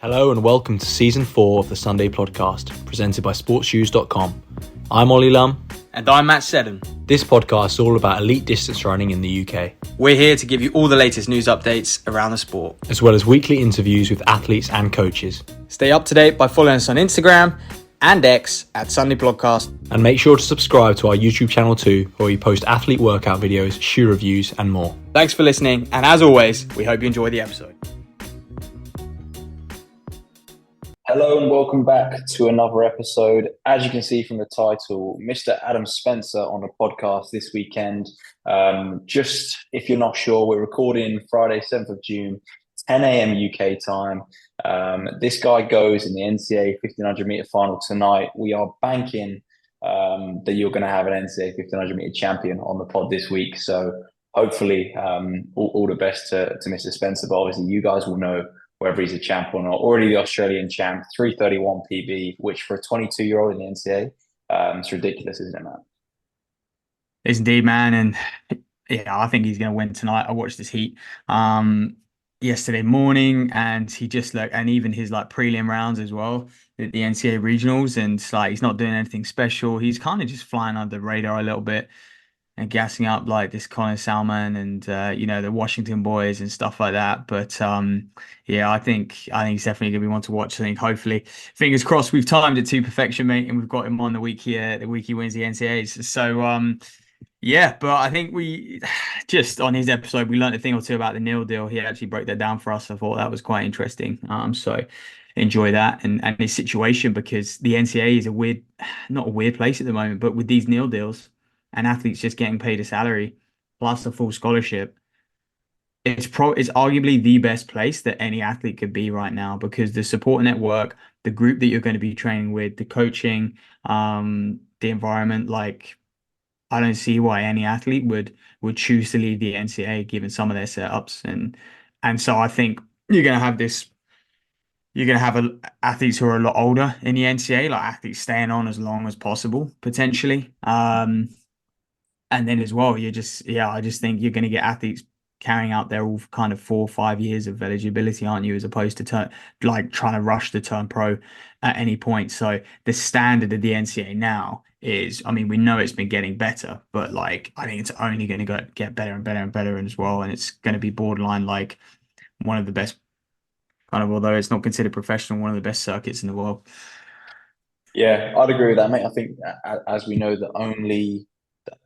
Hello and welcome to Season 4 of the Sunday Podcast, presented by sportsshoes.com. I'm Ollie Lum. And I'm Matt Seddon. This podcast is all about elite distance running in the UK. We're here to give you all the latest news updates around the sport, as well as weekly interviews with athletes and coaches. Stay up to date by following us on Instagram and X at Sunday Podcast. And make sure to subscribe to our YouTube channel too, where we post athlete workout videos, shoe reviews and more. Thanks for listening, and as always, we hope you enjoy the episode. Hello and welcome back to another episode. As you can see from the title, Mr. Adam Spencer on the podcast this weekend. Just if you're not sure, we're recording Friday, 7th of June, 10 a.m. UK time. This guy goes in the NCAA 1500 meter final tonight. We are banking that you're going to have an NCAA 1500 meter champion on the pod this week. So hopefully all the best to Mr. Spencer. But obviously you guys will know whether he's a champ or not. Already the Australian champ, 3:31 PB, which for a 22-year-old in the NCAA, it's ridiculous, isn't it, Matt? It's indeed, man. And yeah, I think he's going to win tonight. I watched this heat yesterday morning, and he just looked, and even his like prelim rounds as well, the NCAA regionals, and it's like he's not doing anything special. He's kind of just flying under the radar a little bit and gassing up like this Colin Salmon and the Washington boys and stuff like that. But yeah, I think he's definitely gonna be one to watch. I think hopefully, fingers crossed, we've timed it to perfection, mate, and we've got him on the week he wins the NCAAs. So yeah, but I think we just on his episode we learned a thing or two about the nil deal. He actually broke that down for us. I thought that was quite interesting. So enjoy that and his situation, because the NCAA is not a weird place at the moment, but with these nil deals and athletes just getting paid a salary plus a full scholarship, it's arguably the best place that any athlete could be right now, because the support network, the group that you're going to be training with, the coaching, the environment, like I don't see why any athlete would choose to leave the NCAA given some of their setups. And so I think you're going to have athletes who are a lot older in the NCAA, like athletes staying on as long as possible, potentially. And then as well, I just think you're going to get athletes carrying out their all kind of 4 or 5 years of eligibility, aren't you? As opposed to trying to rush to turn pro at any point. So the standard of the NCAA now is, I mean, we know it's been getting better, but like I think it's only going to get better and better and better as well. And it's going to be borderline like one of the best, kind of, although it's not considered professional, one of the best circuits in the world. Yeah, I'd agree with that, mate. I think as we know, the only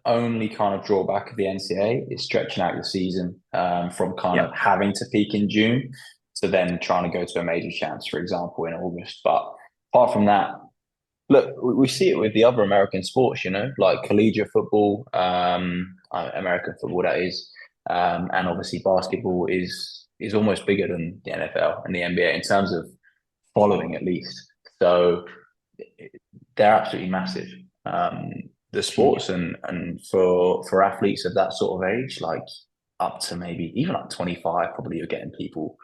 kind of drawback of the NCAA is stretching out your season from kind of having to peak in June to then trying to go to a major champs, for example, in August. But apart from that, look, we see it with the other American sports, like collegiate football, American football, that is, and obviously basketball is almost bigger than the NFL and the NBA in terms of following, at least. So they're absolutely massive. The sports and for athletes of that sort of age, like up to maybe even like 25, probably you're getting people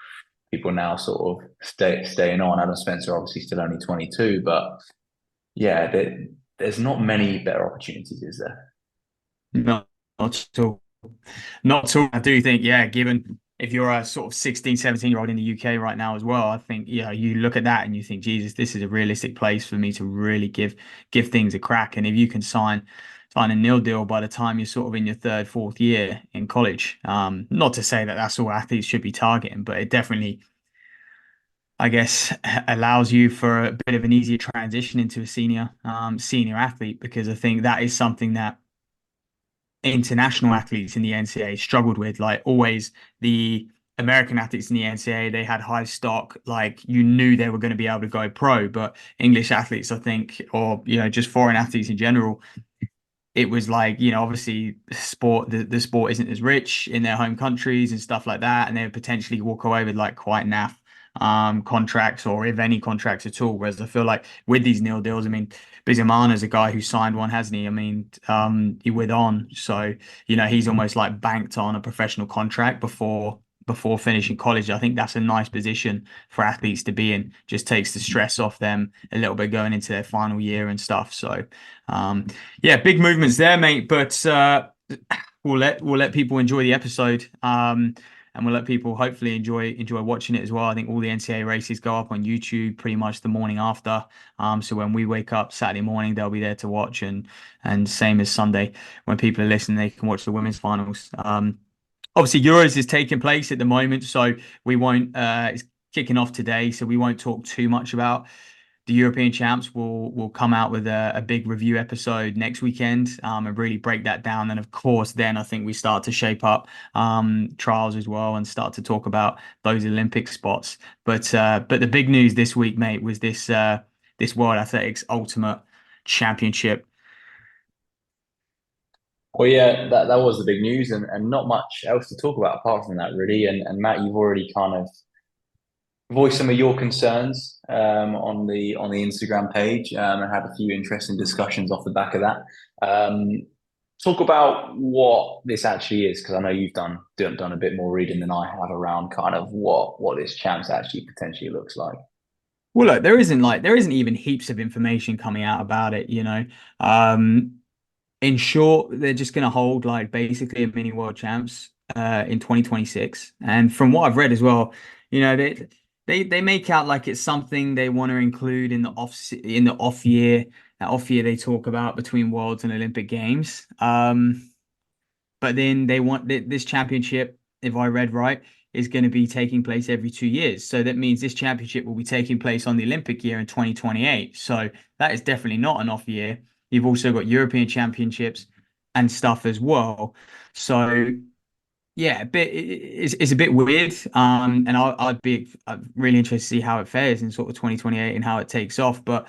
now sort of staying on. Adam Spencer obviously still only 22, but yeah, there's not many better opportunities, is there? Not at all. Not at all. I do think, given if you're a sort of 16, 17-year-old in the UK right now as well, I think, you look at that and you think, Jesus, this is a realistic place for me to really give things a crack. And if you can sign a nil deal by the time you're sort of in your 3rd, 4th year in college, not to say that that's all athletes should be targeting, but it definitely, I guess, allows you for a bit of an easier transition into a senior athlete, because I think that is something that international athletes in the NCAA struggled with. Like always, the American athletes in the NCAA, they had high stock, like you knew they were going to be able to go pro. But English athletes, I think, or just foreign athletes in general, it was like, obviously the sport isn't as rich in their home countries and stuff like that, and they would potentially walk away with like quite naff contracts, or if any contracts at all. Whereas I feel like with these nil deals, I mean, Bizimana's a guy who signed one, hasn't he? I mean, he with on, so he's almost like banked on a professional contract before finishing college. I think that's a nice position for athletes to be in. Just takes the stress off them a little bit going into their final year and stuff. So big movements there, mate. But we'll let people enjoy the episode. and we'll let people hopefully enjoy watching it as well. I think all the NCAA races go up on YouTube pretty much the morning after. So when we wake up Saturday morning, they'll be there to watch, and same as Sunday when people are listening, they can watch the women's finals. Obviously, Euros is taking place at the moment, so we won't. It's kicking off today, so we won't talk too much about the European champs. We'll come out with a big review episode next weekend, and really break that down. And of course, then I think we start to shape up trials as well and start to talk about those Olympic spots. But the big news this week, mate, was this World Athletics Ultimate Championship. Well, yeah, that was the big news, and not much else to talk about apart from that, really. And Matt, you've already kind of voiced some of your concerns on the Instagram page, and had a few interesting discussions off the back of that. Talk about what this actually is, because I know you've done a bit more reading than I have around kind of what this champs actually potentially looks like. Well, look, there isn't even heaps of information coming out about it, you know. In short, they're just going to hold like basically a mini world champs in 2026. And from what I've read as well, you know, they make out like it's something they want to include in the off year. That off year they talk about between Worlds and Olympic Games. But then they want this championship, if I read right, is going to be taking place every 2 years. So that means this championship will be taking place on the Olympic year in 2028. So that is definitely not an off year. You've also got European championships and stuff as well. So yeah, it's a bit weird. And I'm really interested to see how it fares in sort of 2028 and how it takes off. But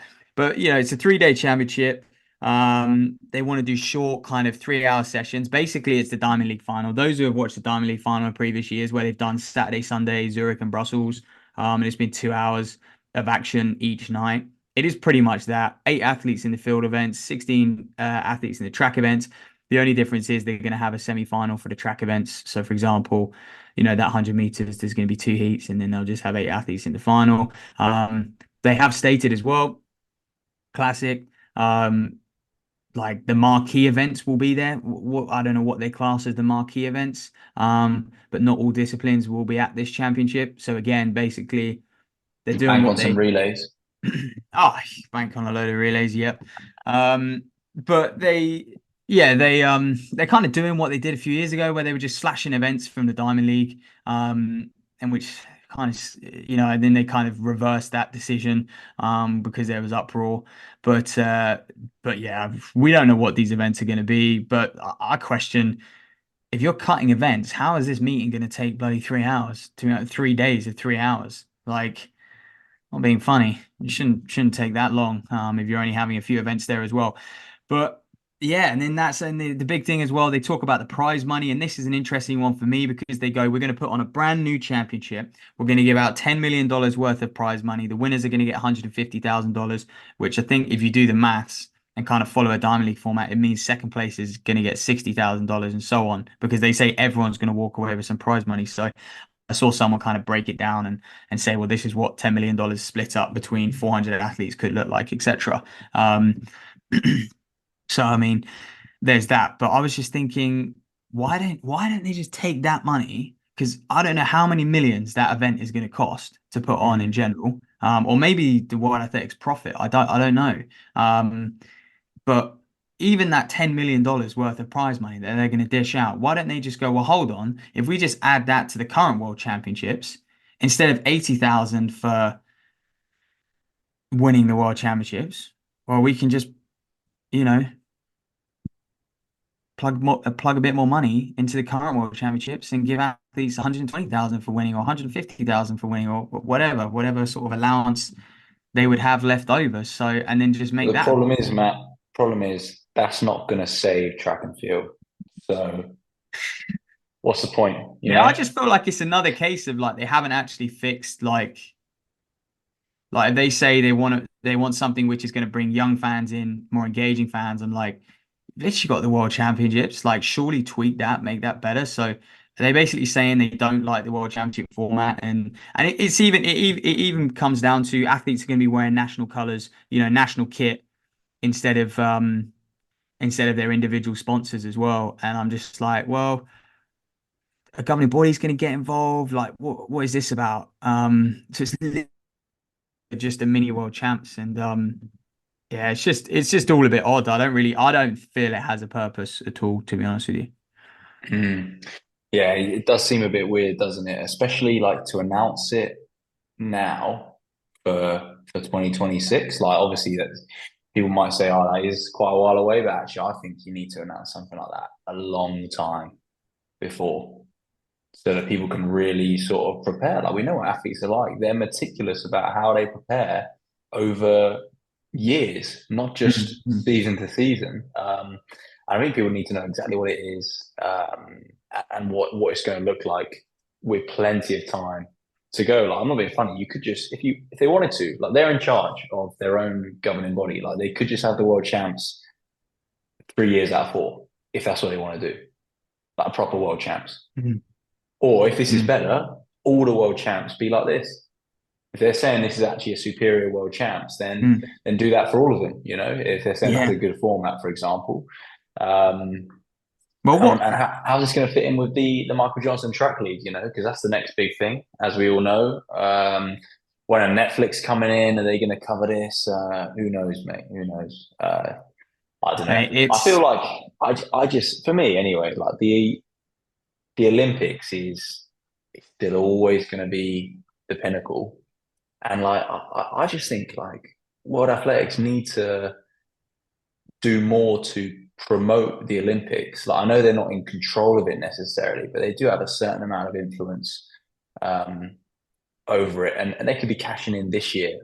you know, it's a 3-day championship. They want to do short kind of 3-hour sessions. Basically, it's the Diamond League final. Those who have watched the Diamond League final in previous years, where they've done Saturday, Sunday, Zurich and Brussels, and it's been 2 hours of action each night. It is pretty much that. 8 athletes in the field events, 16 athletes in the track events. The only difference is they're going to have a semi-final for the track events. So, for example, you know, that 100 meters, there's going to be 2 heats, and then they'll just have 8 athletes in the final. They have stated as well, classic, like the marquee events will be there. I don't know what they class as the marquee events, but not all disciplines will be at this championship. So again, basically, they're doing Bank what on some relays. Oh, bank on a load of relays, yep. But they're kind of doing what they did a few years ago, where they were just slashing events from the Diamond League, and which kind of, you know, and then they kind of reversed that decision, because there was uproar. But yeah, we don't know what these events are going to be. But I question, if you're cutting events, how is this meeting going to take bloody 3 hours, 3 days of 3 hours? Like, not being funny, you shouldn't take that long, if you're only having a few events there as well. But yeah, and then the big thing as well. They talk about the prize money, and this is an interesting one for me because they go, we're going to put on a brand new championship. We're going to give out $10 million worth of prize money. The winners are going to get $150,000, which I think if you do the maths and kind of follow a Diamond League format, it means second place is going to get $60,000 and so on, because they say everyone's going to walk away with some prize money. So I saw someone kind of break it down and say, well, this is what $10 million split up between 400 athletes could look like, etc. So I mean, there's that. But I was just thinking, why don't they just take that money? Because I don't know how many millions that event is going to cost to put on in general, or maybe the World Athletics profit. I don't know. But even that $10 million worth of prize money that they're going to dish out, why don't they just go, well, hold on, if we just add that to the current World Championships, instead of 80,000 for winning the World Championships, well, we can just, you know, plug a bit more money into the current World Championships and give athletes 120,000 for winning, or 150,000 for winning, or whatever sort of allowance they would have left over. So, and then just make The that. problem is, Matt, that's not going to save track and field. So what's the point? Yeah, I just feel like it's another case of like they haven't actually fixed like they say they want something which is going to bring young fans in, more engaging fans. I'm like, literally got the World Championships, like surely tweak that, make that better. So they basically saying they don't like the World Championship format, and it even comes down to athletes are going to be wearing national colors, you know, national kit instead of their individual sponsors as well. And I'm just like, well, a governing body's going to get involved. Like, what is this about? So it's just a mini world champs, and yeah, it's just all a bit odd. I don't feel it has a purpose at all, to be honest with you. Mm. Yeah, it does seem a bit weird, doesn't it? Especially like to announce it now for 2026. Like obviously that people might say, oh, that is quite a while away, but actually I think you need to announce something like that a long time before so that people can really sort of prepare. Like we know what athletes are like. They're meticulous about how they prepare over years, not just Mm. season to season. I think people need to know exactly what it is and what it's going to look like with plenty of time to go. Like I'm not being funny. You could just if they wanted to, like they're in charge of their own governing body. Like they could just have the world champs 3 years out of 4 if that's what they want to do, like proper world champs. Mm. Or if this is Mm. better, all the world champs be like this. If they're saying this is actually a superior world champs, Mm. then do that for all of them. You know, if they're saying that's Yeah. a good format, for example. Um, Well, and how's this going to fit in with the Michael Johnson track league? You know, because that's the next big thing, as we all know. When are Netflix coming in? Are they going to cover this? Who knows, mate? Who knows? I don't know. mate, I feel like I just, for me anyway, like the Olympics is still always going to be the pinnacle. And like, I just think like World Athletics need to do more to promote the Olympics. Like, I know they're not in control of it necessarily, but they do have a certain amount of influence um, over it. And they could be cashing in this year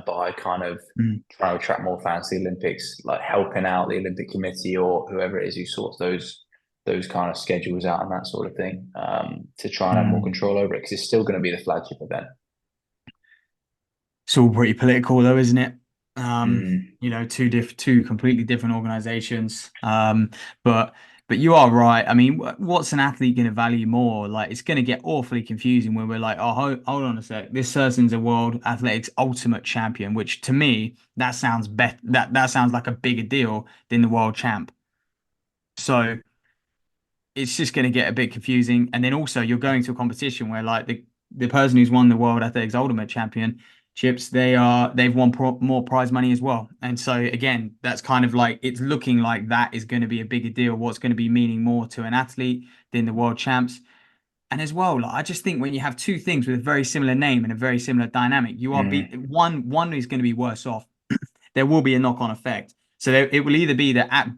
by kind of Mm. trying to attract more fans to the Olympics, like helping out the Olympic Committee or whoever it is who sorts those kind of schedules out and that sort of thing to try and have more Mm. control over it because it's still going to be the flagship event. It's all pretty political, though, isn't it? Mm, Two completely different organizations. But you are right. I mean, what's an athlete going to value more? Like, it's going to get awfully confusing when we're like, oh, hold on a sec. This person's a world athletics ultimate champion, which to me that sounds better. That sounds like a bigger deal than the world champ. So it's just going to get a bit confusing. And then also you're going to a competition where like the person who's won the World Athletics Ultimate Championships, they've won more prize money as well. And so again, that's kind of like it's looking like that is going to be a bigger deal. What's going to be meaning more to an athlete than the world champs. And as well, like, I just think when you have two things with a very similar name and a very similar dynamic, you are mm, one is going to be worse off. There will be a knock-on effect. So it will either be that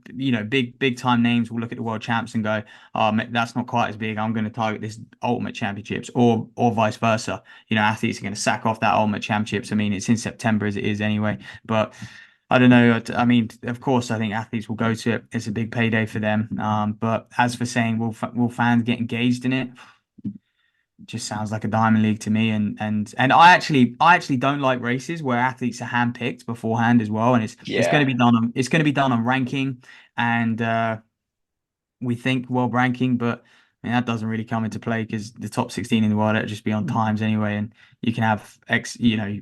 big time names will look at the world champs and go, oh, that's not quite as big. I'm going to target this ultimate championships, or vice versa. Athletes are going to sack off that ultimate championships. I mean, it's in September as it is anyway, but I don't know. I mean, of course, I think athletes will go to it. It's a big payday for them. But as for saying, will fans get engaged in it? Just sounds like a diamond league to me. And I actually don't like races where athletes are handpicked beforehand as well. And it's going to be yeah. done on ranking and we think world ranking, but I mean, that doesn't really come into play because the top 16 in the world it'll just be on times anyway, and you can have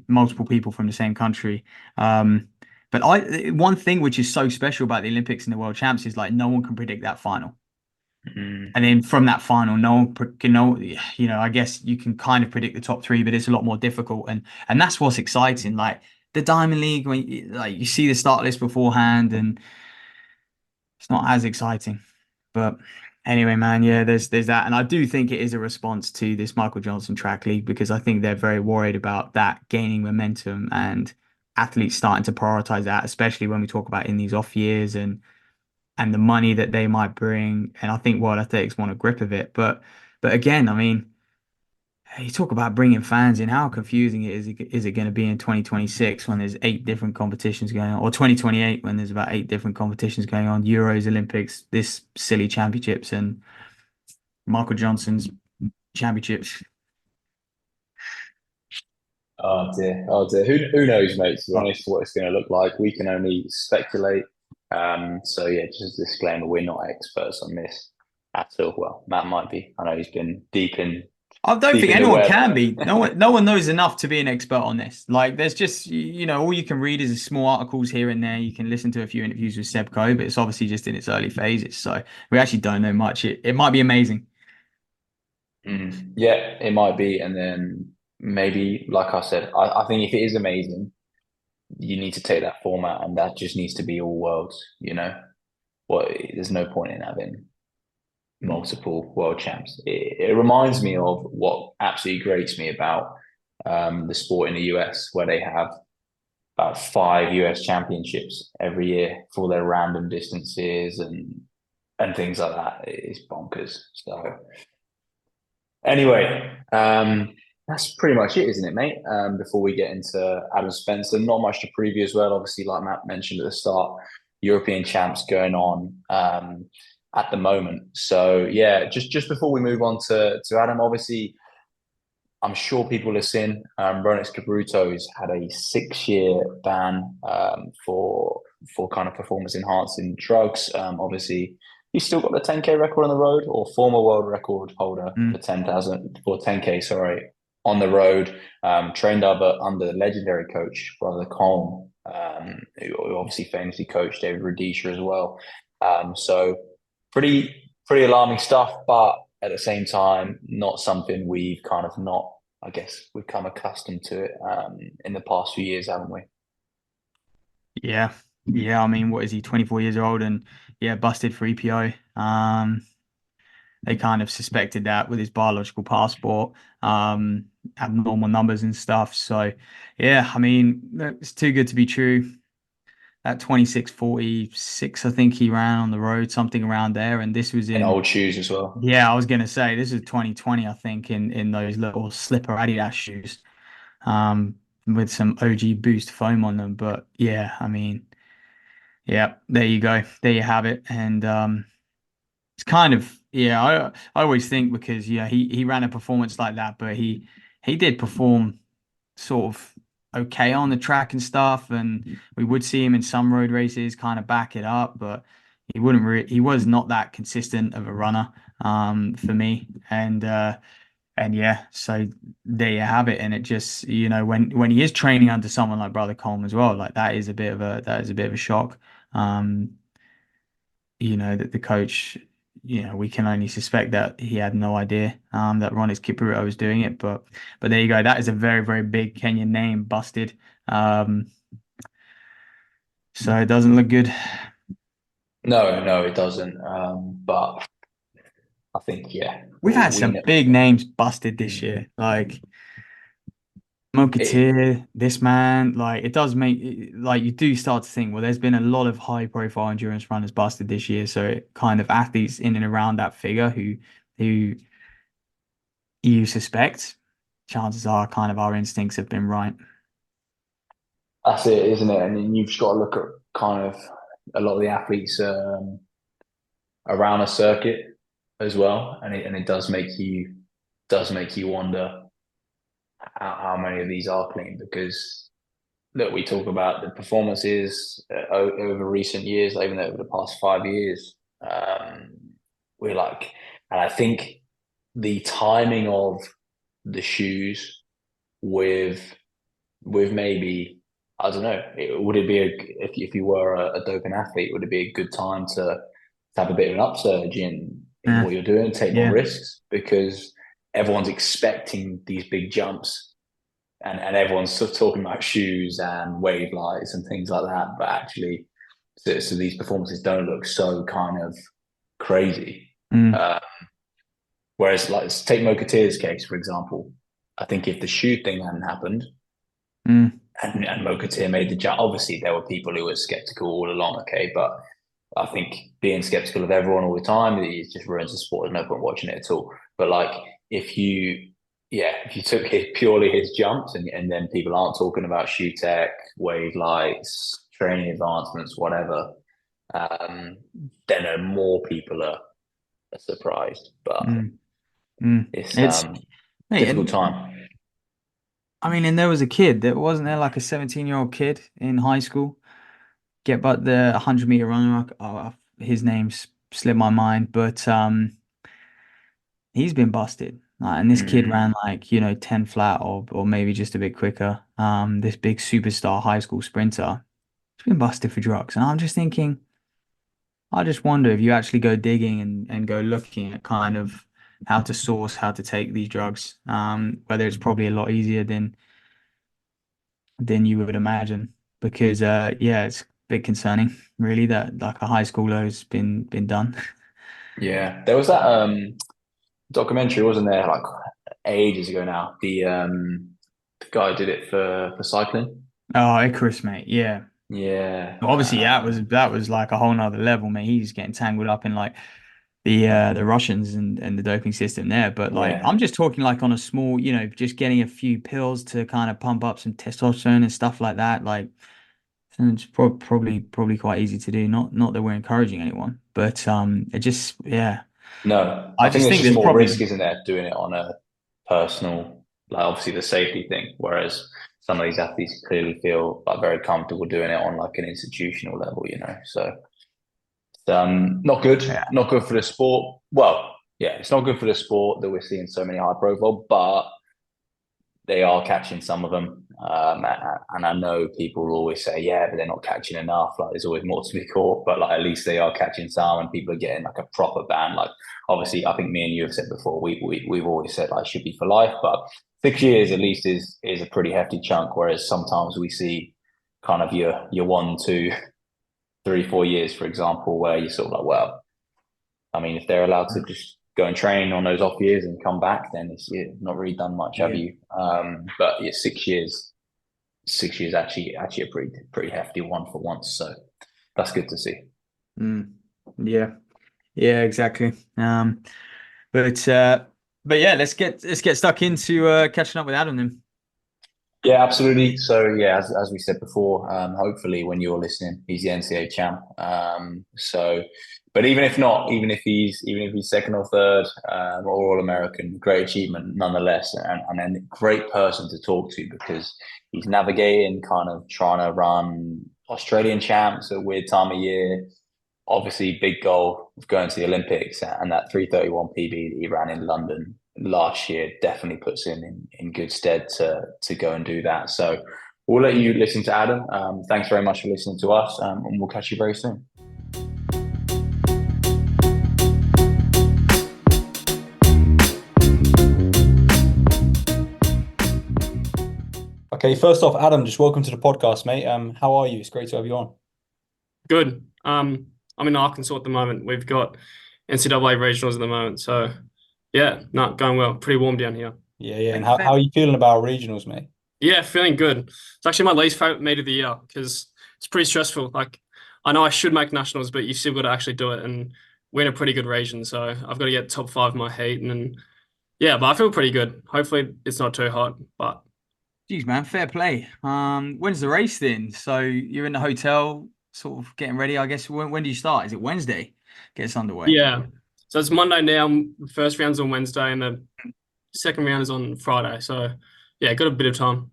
multiple people from the same country. But one thing which is so special about the Olympics and the world champs is like no one can predict that final. Mm, And then from that final, no one can know, I guess you can kind of predict the top three, but it's a lot more difficult. And that's what's exciting. Like the Diamond League, when like you see the start list beforehand, and it's not as exciting. But anyway, man, yeah, there's that. And I do think it is a response to this Michael Johnson track league because I think they're very worried about that gaining momentum and athletes starting to prioritize that, especially when we talk about in these off years and the money that they might bring. And I think World Athletics want a grip of it. But again, I mean, you talk about bringing fans in. How confusing is it going to be in 2026 when there's 8 different competitions going on, or 2028 when there's about 8 different competitions going on, Euros, Olympics, this silly championships, and Michael Johnson's championships. oh dear, oh dear. Who knows, mate? To be honest, what it's going to look like, we can only speculate. So yeah, just a disclaimer: we're not experts on this at all. Well, Matt might be. I know he's been I don't deep think in the anyone web. can be. No one knows enough to be an expert on this. Like, there's just, all you can read is small articles here and there. You can listen to a few interviews with Sebco, but it's obviously just in its early phases. So we actually don't know much. It might be amazing. Yeah, it might be. And then maybe, like I said, I think if it is amazing, you need to take that format and that just needs to be all worlds, you know? There's no point in having multiple world champs. It reminds me of what absolutely grates me about the sport in the US, where they have about 5 US championships every year for their random distances and things like that. It's bonkers. So anyway, that's pretty much it, isn't it, mate? Before we get into Adam Spencer, not much to preview as well. Obviously, like Matt mentioned at the start, European champs going on at the moment. So yeah, just before we move on to Adam, obviously, I'm sure people have seen Ronex Cabruto's had a 6-year ban for kind of performance enhancing drugs. Obviously, he's still got the 10K record on the road, or former world record holder for Mm. 10K, sorry, on the road. Trained under the legendary coach Brother Colm, who obviously famously coached David Rudisha as well. So pretty alarming stuff, but at the same time, not something we've kind of not, I guess, we've come accustomed to it in the past few years, haven't we? Yeah. Yeah. I mean, what is he, 24 years old and yeah, busted for EPO. They kind of suspected that with his biological passport, abnormal numbers and stuff. So yeah, I mean, it's too good to be true. At 26:46, I think he ran on the road, something around there. And this was In in, old shoes as well. yeah, I was gonna say this is 2020, I think, in those little slipper Adidas shoes, with some OG Boost foam on them. But yeah, I mean, yeah, there you go, there you have it, and it's kind of yeah. I always think because yeah, he ran a performance like that, but he did perform sort of okay on the track and stuff, and we would see him in some road races kind of back it up, but he was not that consistent of a runner for me, and yeah, so there you have it. And it just, when he is training under someone like Brother Colm as well, like that is a bit of a shock. Um, that the coach, we can only suspect that he had no idea that Ronnie Kipruto was doing it. But there you go. That is a very, very big Kenyan name busted. Um, so it doesn't look good. No, it doesn't. But I think, yeah, We've had we some know big names busted this year, like it. Mokatir, this man. Like it does make like you do start to think, well, there's been a lot of high profile endurance runners busted this year. So it kind of athletes in and around that figure who you suspect, chances are kind of our instincts have been right. That's it, isn't it? And then you've just got to look at kind of a lot of the athletes around a circuit as well, and it does make you wonder how many of these are clean because look, we talk about the performances over recent years, even over the past 5 years. Um, we're like, and I think the timing of the shoes with maybe I don't know, would it be if you were a doping athlete, would it be a good time to have a bit of an upsurge in Yeah, what you're doing, take more yeah. risks because everyone's expecting these big jumps and everyone's sort of talking about shoes and wave lights and things like that, but actually, so these performances don't look so kind of crazy. Mm, Uh, whereas, like, let's take Mokatir's case, for example. I think if the shoe thing hadn't happened mm, and Mokatir made the jump, obviously there were people who were skeptical all along, okay, but I think being skeptical of everyone all the time, it just ruins the sport. There's no point watching it at all. But like, if you, yeah, if you took purely his jumps and then people aren't talking about shoe tech, wave lights, training advancements, whatever, then more people are surprised. But mm, mm. it's It's mate, difficult and time. I mean, and there was a kid that wasn't there like a 17-year-old kid in high school get but the 100-meter runner. His name's slipped my mind, but he's been busted. And this kid ran Mm. like 10 flat or maybe just a bit quicker. This big superstar high school sprinter, he's been busted for drugs, and I'm just thinking. I just wonder if you actually go digging and go looking at kind of how to source, how to take these drugs. Whether it's probably a lot easier than you would imagine, because yeah, it's a bit concerning, really, that like a high schooler has been done. Yeah, there was that documentary, wasn't there, like ages ago now? The guy who did it for cycling. Oh, Icarus, mate. Yeah. Yeah, Obviously, that was like a whole nother level, man. He's getting tangled up in like the Russians and the doping system there. But like yeah. I'm just talking like on a small, just getting a few pills to kind of pump up some testosterone and stuff like that. Like it's probably quite easy to do. Not that we're encouraging anyone, but it just yeah. No, I I think just there's think just there's more probably risk, isn't there, doing it on a personal, like obviously the safety thing. Whereas some of these athletes clearly feel like very comfortable doing it on like an institutional level, you know. So not good, yeah. not good for the sport. Well, yeah, it's not good for the sport that we're seeing so many high profile, but they are catching some of them. And I know people will always say, yeah, but they're not catching enough. Like there's always more to be caught, but like at least they are catching some, and people are getting like a proper ban. Like obviously, I think me and you have said before, we've always said like should be for life, but 6 years at least is a pretty hefty chunk. Whereas sometimes we see kind of your 1, 2, 3, 4 years, for example, where you're sort of like, well, I mean, if they're allowed to just go and train on those off years and come back, then it's not really done much, have Yeah. you? But yeah, 6 years, 6 years actually a pretty hefty one for once. So that's good to see. Mm. Yeah. Yeah, exactly. But yeah, let's get stuck into catching up with Adam then. Yeah, absolutely. So yeah, as we said before, hopefully when you're listening, he's the NCAA champ. But even if not, even if he's second or third, or All American, great achievement nonetheless, and a great person to talk to because he's navigating kind of trying to run Australian champs at a weird time of year. Obviously, big goal of going to the Olympics, and that 3:31 PB that he ran in London last year definitely puts him in good stead to go and do that. So we'll let you listen to Adam. Thanks very much for listening to us, and we'll catch you very soon. Okay, first off, Adam, just welcome to the podcast, mate. How are you? It's great to have you on. Good. I'm in Arkansas at the moment. We've got NCAA regionals at the moment. So yeah, not going well. Pretty warm down here. Yeah. And how are you feeling about regionals, mate? Yeah, feeling good. It's actually my least favorite meet of the year because it's pretty stressful. Like I know I should make nationals, but you've still got to actually do it. And we're in a pretty good region, so I've got to get top 5 in my heat. And yeah, but I feel pretty good. Hopefully it's not too hot, but Geez, man, fair play. When's the race then? So you're in the hotel, sort of getting ready, I guess. When do you start? Is it Wednesday? Gets underway. yeah. So it's Monday now. The first round's on Wednesday, and the second round is on Friday. So yeah, got a bit of time.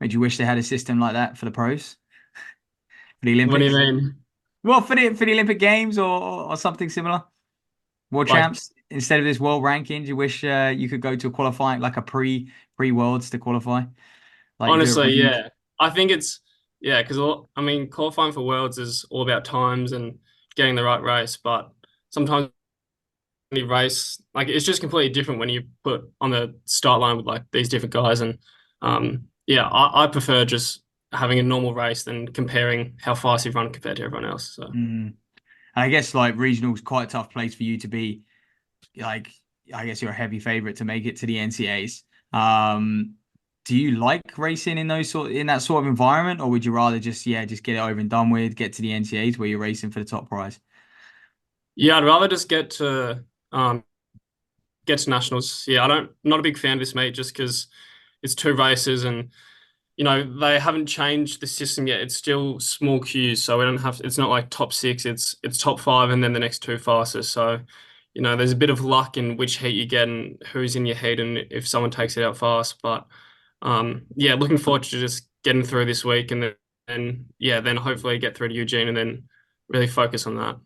Would you wish they had a system like that for the pros, for the What do Olympics? you mean? Well, for the Olympic Games or something similar. World Like champs instead of this world rankings. You wish you could go to a qualifying like a pre-worlds to qualify, like you do at honestly, regionals. yeah. I think it's yeah, because I mean, qualifying for Worlds is all about times and getting the right race, but sometimes when you race, like it's just completely different when you put on the start line with like these different guys, and yeah, I prefer just having a normal race than comparing how fast you've run compared to everyone else. So And I guess like regionals quite a tough place for you to be. Like, I guess you're a heavy favorite to make it to the NCAs. Do you like racing in that sort of environment, or would you rather just get it over and done with, get to the NCAs where you're racing for the top prize? yeah, I'd rather just get to nationals. Yeah, not a big fan of this meet just because it's 2 races and they haven't changed the system yet. It's still small queues, so we don't have it's not like top 6, it's top 5 and then the next 2 fastest. So, there's a bit of luck in which heat you get and who's in your heat and if someone takes it out fast. But yeah, looking forward to just getting through this week then hopefully get through to Eugene and then really focus on that.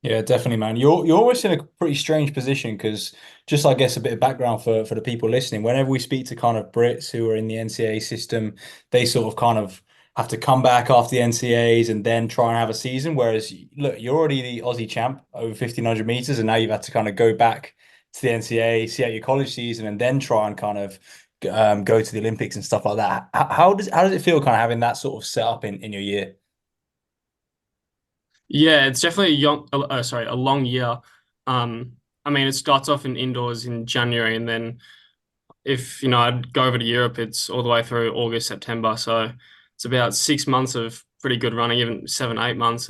Yeah, definitely, man. You're always in a pretty strange position because just I guess a bit of background for the people listening. Whenever we speak to kind of Brits who are in the NCAA system, they sort of kind of have to come back after the NCAAs and then try and have a season. Whereas, look, you're already the Aussie champ over 1500 meters, and now you've had to kind of go back to the NCAA, see out your college season, and then try and kind of go to the Olympics and stuff like that. How does it feel kind of having that sort of set up in your year? Yeah, it's definitely a long year. I mean, it starts off in indoors in January, and then if I'd go over to Europe, it's all the way through August, September. So it's about 6 months of pretty good running, even 7, 8 months.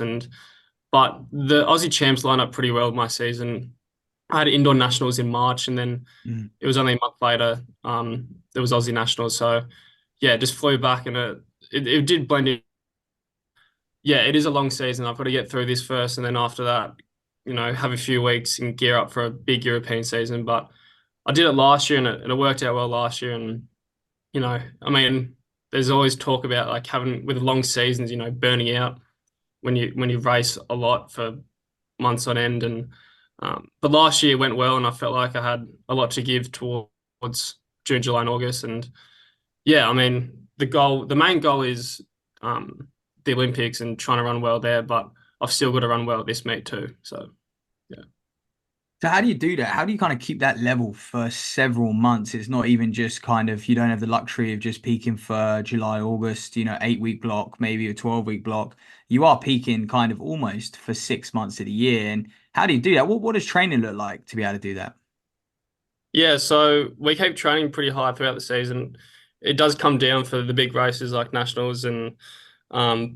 But the Aussie champs lined up pretty well with my season. I had indoor nationals in March, and then it was only a month later. There was Aussie nationals. So yeah, just flew back, and it did blend in. Yeah, it is a long season. I've got to get through this first, and then after that, have a few weeks and gear up for a big European season. But I did it last year, and it worked out well last year. And I mean, there's always talk about like having with long seasons, burning out when you race a lot for months on end. And but last year went well, and I felt like I had a lot to give towards June, July, and August. And yeah, I mean, the main goal is the Olympics and trying to run well there, but I've still got to run well at this meet too. So yeah. So how do you do that? How do you kind of keep that level for several months? It's not even just kind of, you don't have the luxury of just peaking for July, August, 8-week block, maybe a 12-week block. You are peaking kind of almost for 6 months of the year. And how do you do that? What does training look like to be able to do that? Yeah, so we keep training pretty high throughout the season. It does come down for the big races like nationals and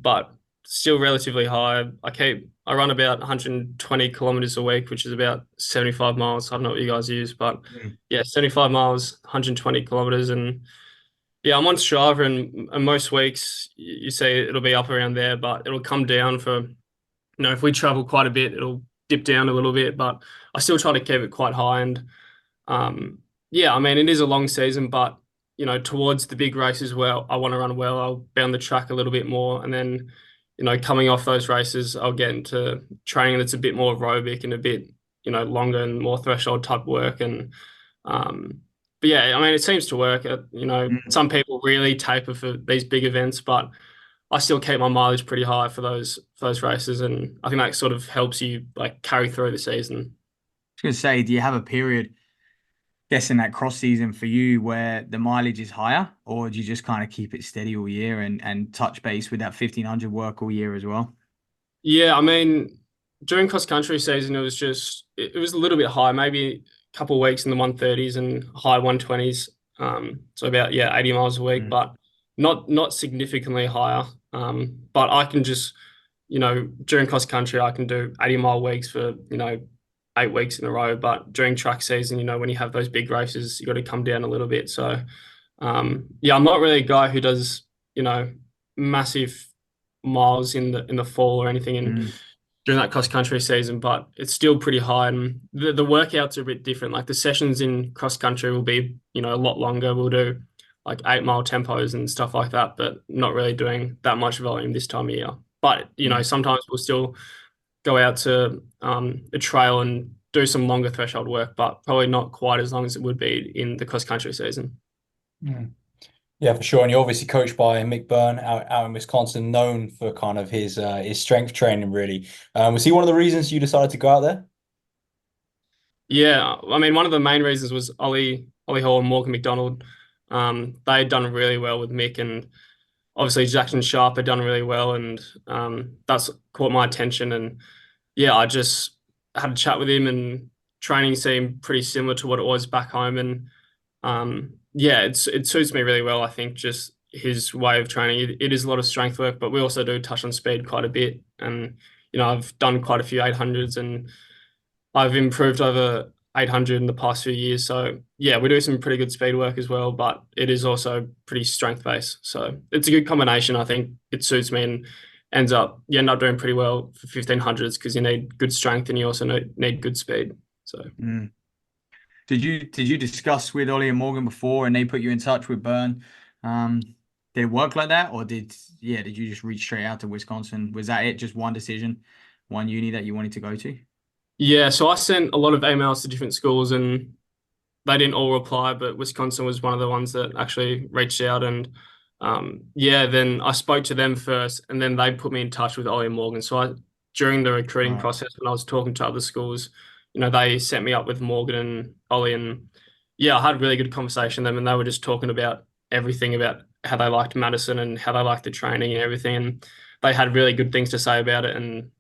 but still relatively high. I run about 120 kilometers a week, which is about 75 miles. I don't know what you guys use, but yeah, 75 miles, 120 kilometers. And yeah, I'm on Strava, and most weeks you see it'll be up around there, but it'll come down for, if we travel quite a bit, it'll dip down a little bit, but I still try to keep it quite high. And yeah, I mean, it is a long season, but towards the big races where I want to run well, I'll be on the track a little bit more, and then coming off those races, I'll get into training that's a bit more aerobic and a bit longer and more threshold type work. And but yeah, I mean, it seems to work. Some people really taper for these big events, but I still keep my mileage pretty high for those races, and I think that sort of helps you like carry through the season. I was going to say, do you have a period, guessing that cross season for you, where the mileage is higher, or do you just kind of keep it steady all year and touch base with that 1500 work all year as well? Yeah, I mean, during cross country season, it was a little bit high, maybe a couple of weeks in the 130s and high 120s. So about 80 miles a week, but not significantly higher. But I can just, during cross country, I can do 80-mile weeks for 8 weeks in a row. But during track season, when you have those big races, you got to come down a little bit. So yeah, I'm not really a guy who does massive miles in the fall or anything during that cross country season, but it's still pretty high. And the workouts are a bit different. Like the sessions in cross country will be a lot longer. We'll do like 8-mile tempos and stuff like that, but not really doing that much volume this time of year. But sometimes we'll still go out to a trail and do some longer threshold work, but probably not quite as long as it would be in the cross country season. Yeah, for sure. And you're obviously coached by Mick Byrne out in Wisconsin, known for kind of his strength training, really. Was he one of the reasons you decided to go out there? Yeah, I mean, one of the main reasons was Ollie Hall and Morgan McDonald. They had done really well with Mick, and obviously Jackson Sharp had done really well, and that's caught my attention. And yeah, I just had a chat with him, and training seemed pretty similar to what it was back home. And yeah, it suits me really well. I think just his way of training. It is a lot of strength work, but we also do touch on speed quite a bit. And I've done quite a few 800s, and I've improved over 800 in the past few years. So yeah, we do some pretty good speed work as well, but it is also pretty strength based. So it's a good combination. I think it suits me, and you end up doing pretty well for 1500s because you need good strength and you also need good speed. So. Did you discuss with Ollie and Morgan before, and they put you in touch with Byrne? Did it work like that, or did you just reach straight out to Wisconsin? Was that it? Just one decision, one uni that you wanted to go to? Yeah, so I sent a lot of emails to different schools, and they didn't all reply, but Wisconsin was one of the ones that actually reached out. And yeah, then I spoke to them first, and then they put me in touch with Ollie and Morgan. So during the recruiting Right. process, when I was talking to other schools, they set me up with Morgan and Ollie, and yeah, I had a really good conversation with them, and they were just talking about everything about how they liked Madison and how they liked the training and everything, and they had really good things to say about it, and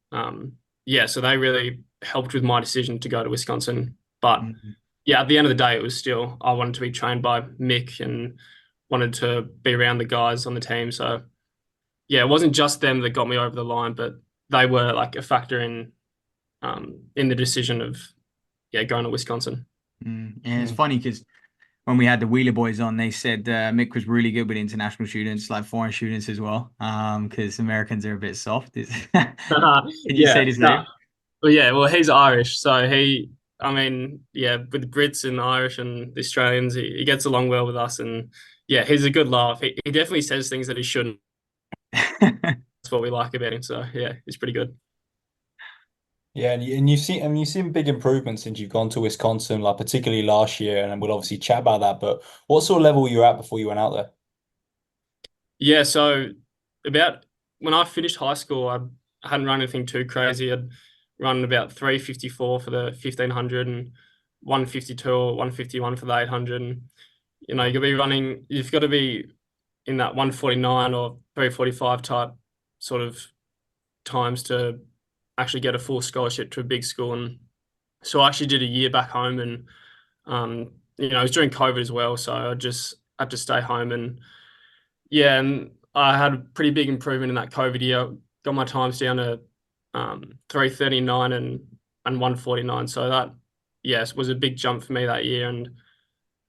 yeah, so they really helped with my decision to go to Wisconsin. But Mhm. yeah, at the end of the day, it was still I wanted to be trained by Mick and wanted to be around the guys on the team. So yeah, it wasn't just them that got me over the line, but they were like a factor in the decision of going to Wisconsin. And it's funny because when we had the Wheeler boys on, they said Mick was really good with international students, like foreign students as well, because Americans are a bit soft. Can you say Yeah, the no, same? well, yeah, well, he's Irish, so I mean, yeah, with the Brits and Irish and the Australians, he gets along well with us, and yeah, he's a good laugh. He definitely says things that he shouldn't. That's what we like about him. So yeah, he's pretty good. Yeah, and you've seen big improvements since you've gone to Wisconsin, like particularly last year, and we'll obviously chat about that. But what sort of level were you at before you went out there? Yeah, so about when I finished high school, I hadn't run anything too crazy. I'd run about 354 for the 1500 and 152 or 151 for the 800. And, you've got to be in that 149 or 345 type sort of times to actually get a full scholarship to a big school. And so I actually did a year back home, and it was during COVID as well. So I just had to stay home, and yeah, and I had a pretty big improvement in that COVID year. Got my times down to 339 and 149. So that, yes, was a big jump for me that year.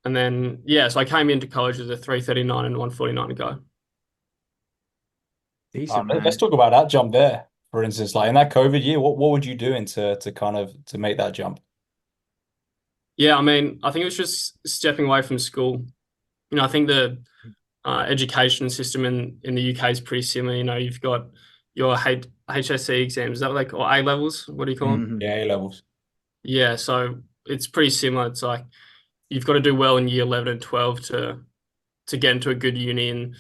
And then yeah, so I came into college with a 339 and 149 guy. Decent, Let's man. talk about that jump there. For instance, like in that COVID year, what would you do to kind of to make that jump? Yeah, I mean, I think it was just stepping away from school. I think the education system in the UK is pretty similar. You've got your HSC exams, is that like, or A levels? What do you call them? Mhm. Yeah, A levels. Yeah, so it's pretty similar. It's like you've got to do well in year 11 and 12 to get into a good uni, and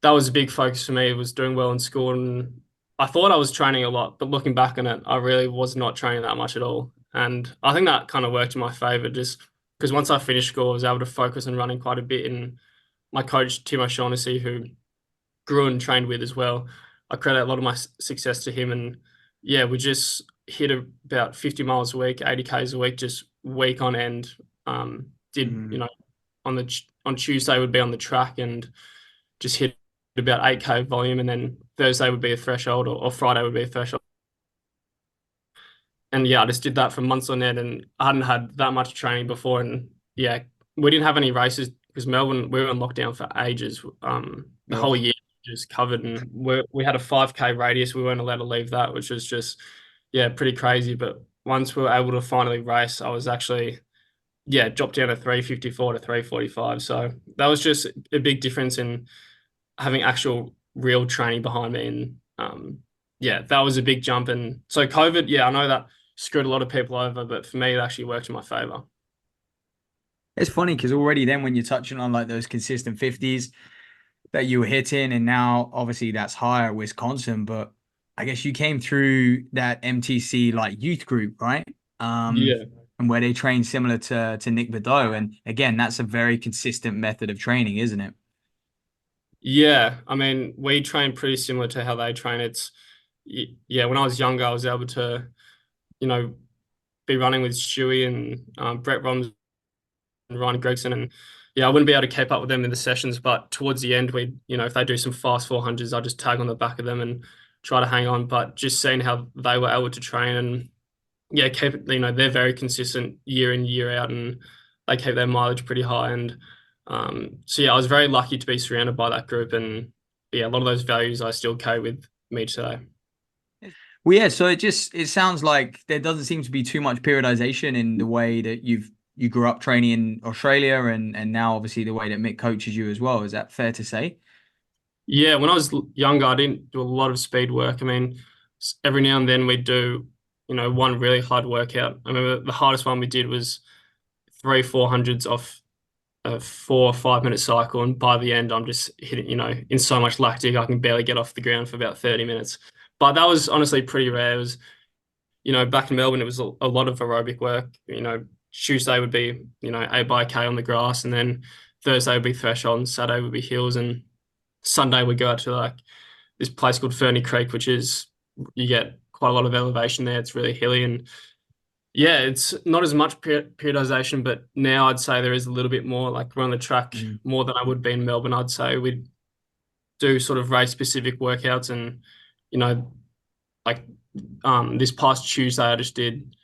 that was a big focus for me. Was doing well in school, and I thought I was training a lot, but looking back on it, I really was not training that much at all. And I think that kind of worked in my favor, just because once I finished school, I was able to focus on running quite a bit. And my coach, Tim O'Shaughnessy, who grew and trained with as well, I credit a lot of my success to him. And yeah, we just hit about 50 miles a week, 80 Ks a week, just week on end. Did, Mhm. on Tuesday would be on the track and just hit about 8K volume, and then Thursday would be a threshold, or Friday would be a threshold. And yeah, I just did that for months on end, and I hadn't had that much training before. And yeah, we didn't have any races because Melbourne, we were in lockdown for ages. The Oh, whole year just covered, and we had a 5K radius. We weren't allowed to leave that, which was just, yeah, pretty crazy. But once we were able to finally race, I was actually, yeah, dropped down to 354 to 345. So that was just a big difference in having actual real training behind me. And yeah, that was a big jump. And so COVID, yeah, I know that screwed a lot of people over, but for me, it actually worked in my favor. it's funny because already then when you're touching on like those consistent 50s that you were hitting, and now obviously that's higher at Wisconsin, but I guess you came through that MTC like youth group, right? Um, Yeah. and where they train similar to Nick Bideau. And again, that's a very consistent method of training, isn't it? Yeah. I mean, we train pretty similar to how they train. Yeah, when I was younger, I was able to, you know, be running with Stewie and Brett Roms and Ryan Gregson. And yeah, I wouldn't be able to keep up with them in the sessions, but towards the end, if they do some fast 400s, I just tag on the back of them and try to hang on. But just seeing how they were able to train and yeah, keep it, they're very consistent year in, year out, and they keep their mileage pretty high. And so yeah, I was very lucky to be surrounded by that group. And yeah, a lot of those values I still carry with me today. Well, yeah, so it sounds like there doesn't seem to be too much periodization in the way that you grew up training in Australia, and now obviously the way that Mick coaches you as well. Is that fair to say? Yeah, when I was younger, I didn't do a lot of speed work. I mean, every now and then we'd do, one really hard workout. I remember the hardest one we did was 400s off a 4 or 5 minute cycle, and by the end, I'm just hitting, in so much lactic, I can barely get off the ground for about 30 minutes. But that was honestly pretty rare. It was, back in Melbourne, it was a lot of aerobic work. Tuesday would be, 8 by K on the grass, and then Thursday would be threshold, and Saturday would be hills, and Sunday we'd go out to like this place called Ferny Creek, which is, you get quite a lot of elevation there. It's really hilly, and yeah, it's not as much periodization, but now I'd say there is a little bit more. Like, we're on the track more than I would be in Melbourne. I'd say we'd do sort of race specific workouts, and like this past Tuesday I just did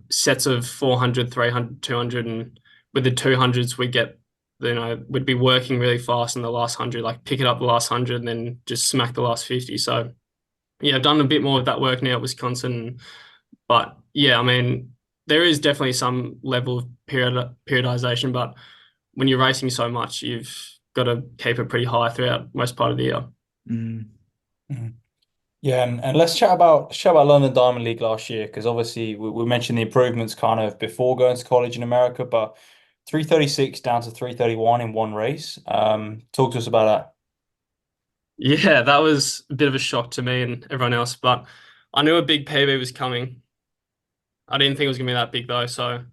sets of 400, 300, 200, and with the 200s we get, we'd be working really fast in the last 100, like pick it up the last 100 and then just smack the last 50. So yeah, I've done a bit more of that work now at Wisconsin, but yeah, I mean, there is definitely some level of periodization, but when you're racing so much, you've got to keep it pretty high throughout most part of the year. Yeah, and let's chat about London Diamond League last year, because obviously we mentioned the improvements kind of before going to college in America, but 336 down to 331 in one race. Talk to us about that. Yeah, that was a bit of a shock to me and everyone else, but I knew a big PB was coming. I didn't think it was going to be that big though, so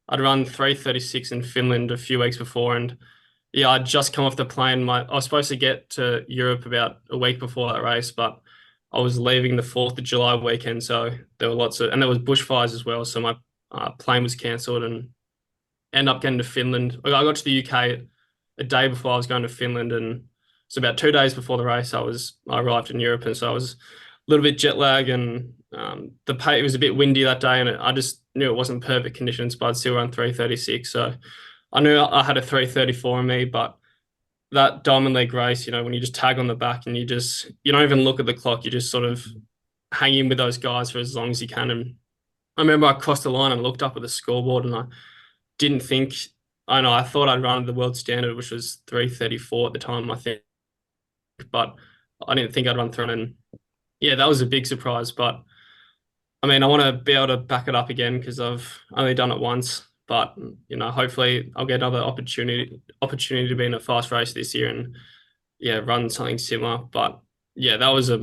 I'd run 336 in Finland a few weeks before, and yeah, I'd just come off the plane. I was supposed to get to Europe about a week before that race, but I was leaving the 4th of July weekend, so there were and there was bushfires as well, so my plane was cancelled, and ended up getting to Finland. I got to the UK a day before I was going to Finland, and so about 2 days before the race, I arrived in Europe, and so I was a little bit jet lag, and it was a bit windy that day, and I just knew it wasn't perfect conditions, but I'd still run 336. So I knew I had a 334 in me, but that Diamond League race, when you just tag on the back and you don't even look at the clock, you just sort of hang in with those guys for as long as you can. And I remember I crossed the line and looked up at the scoreboard, and I didn't think, I thought I'd run the world standard, which was 334 at the time, I think, but I didn't think I'd run through it. And yeah, that was a big surprise. But I mean, I want to be able to back it up again because I've only done it once. But hopefully I'll get another opportunity to be in a fast race this year and yeah, run something similar. But yeah, that was a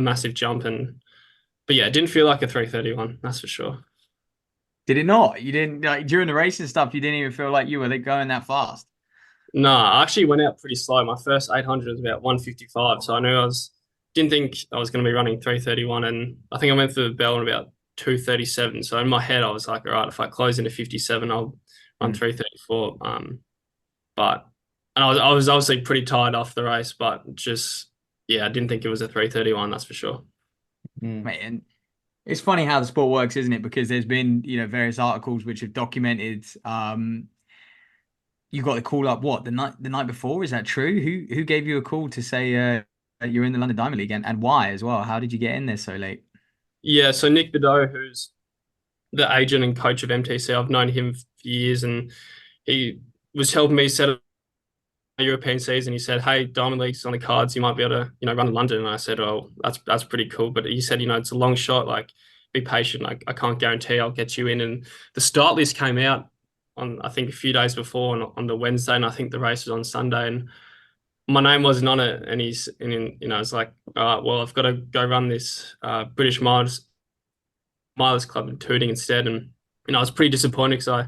massive jump, but yeah, it didn't feel like a 331, that's for sure. Did it not? You didn't, like, during the race and stuff, you didn't even feel like you were going that fast? No, I actually went out pretty slow. My first 800 was about 155, so I knew didn't think I was going to be running 331, and I think I went through the bell in about 237. So in my head, I was like, all right, if I close into 57, I'll run 334. And I was obviously pretty tired after the race, but just, yeah, I didn't think it was a 331, that's for sure. Man, it's funny how the sport works, isn't it? Because there's been, various articles which have documented, you got the call up, what, the night before? Is that true? Who gave you a call to say you're in the London Diamond League, and why as well? How did you get in there so late? Yeah, so Nick Byrne, who's the agent and coach of MTC, I've known him for years, and he was helping me set up a European season. He said, hey, Diamond League's on the cards, you might be able to run in London. And I said, oh, that's pretty cool, but he said, it's a long shot, like, be patient. I can't guarantee I'll get you in. And the start list came out on, I think, a few days before on the Wednesday, and I think the race was on Sunday, and my name wasn't on it. And it's like, all right, well, I've got to go run this British Milers Club in Tooting instead. And I was pretty disappointed because I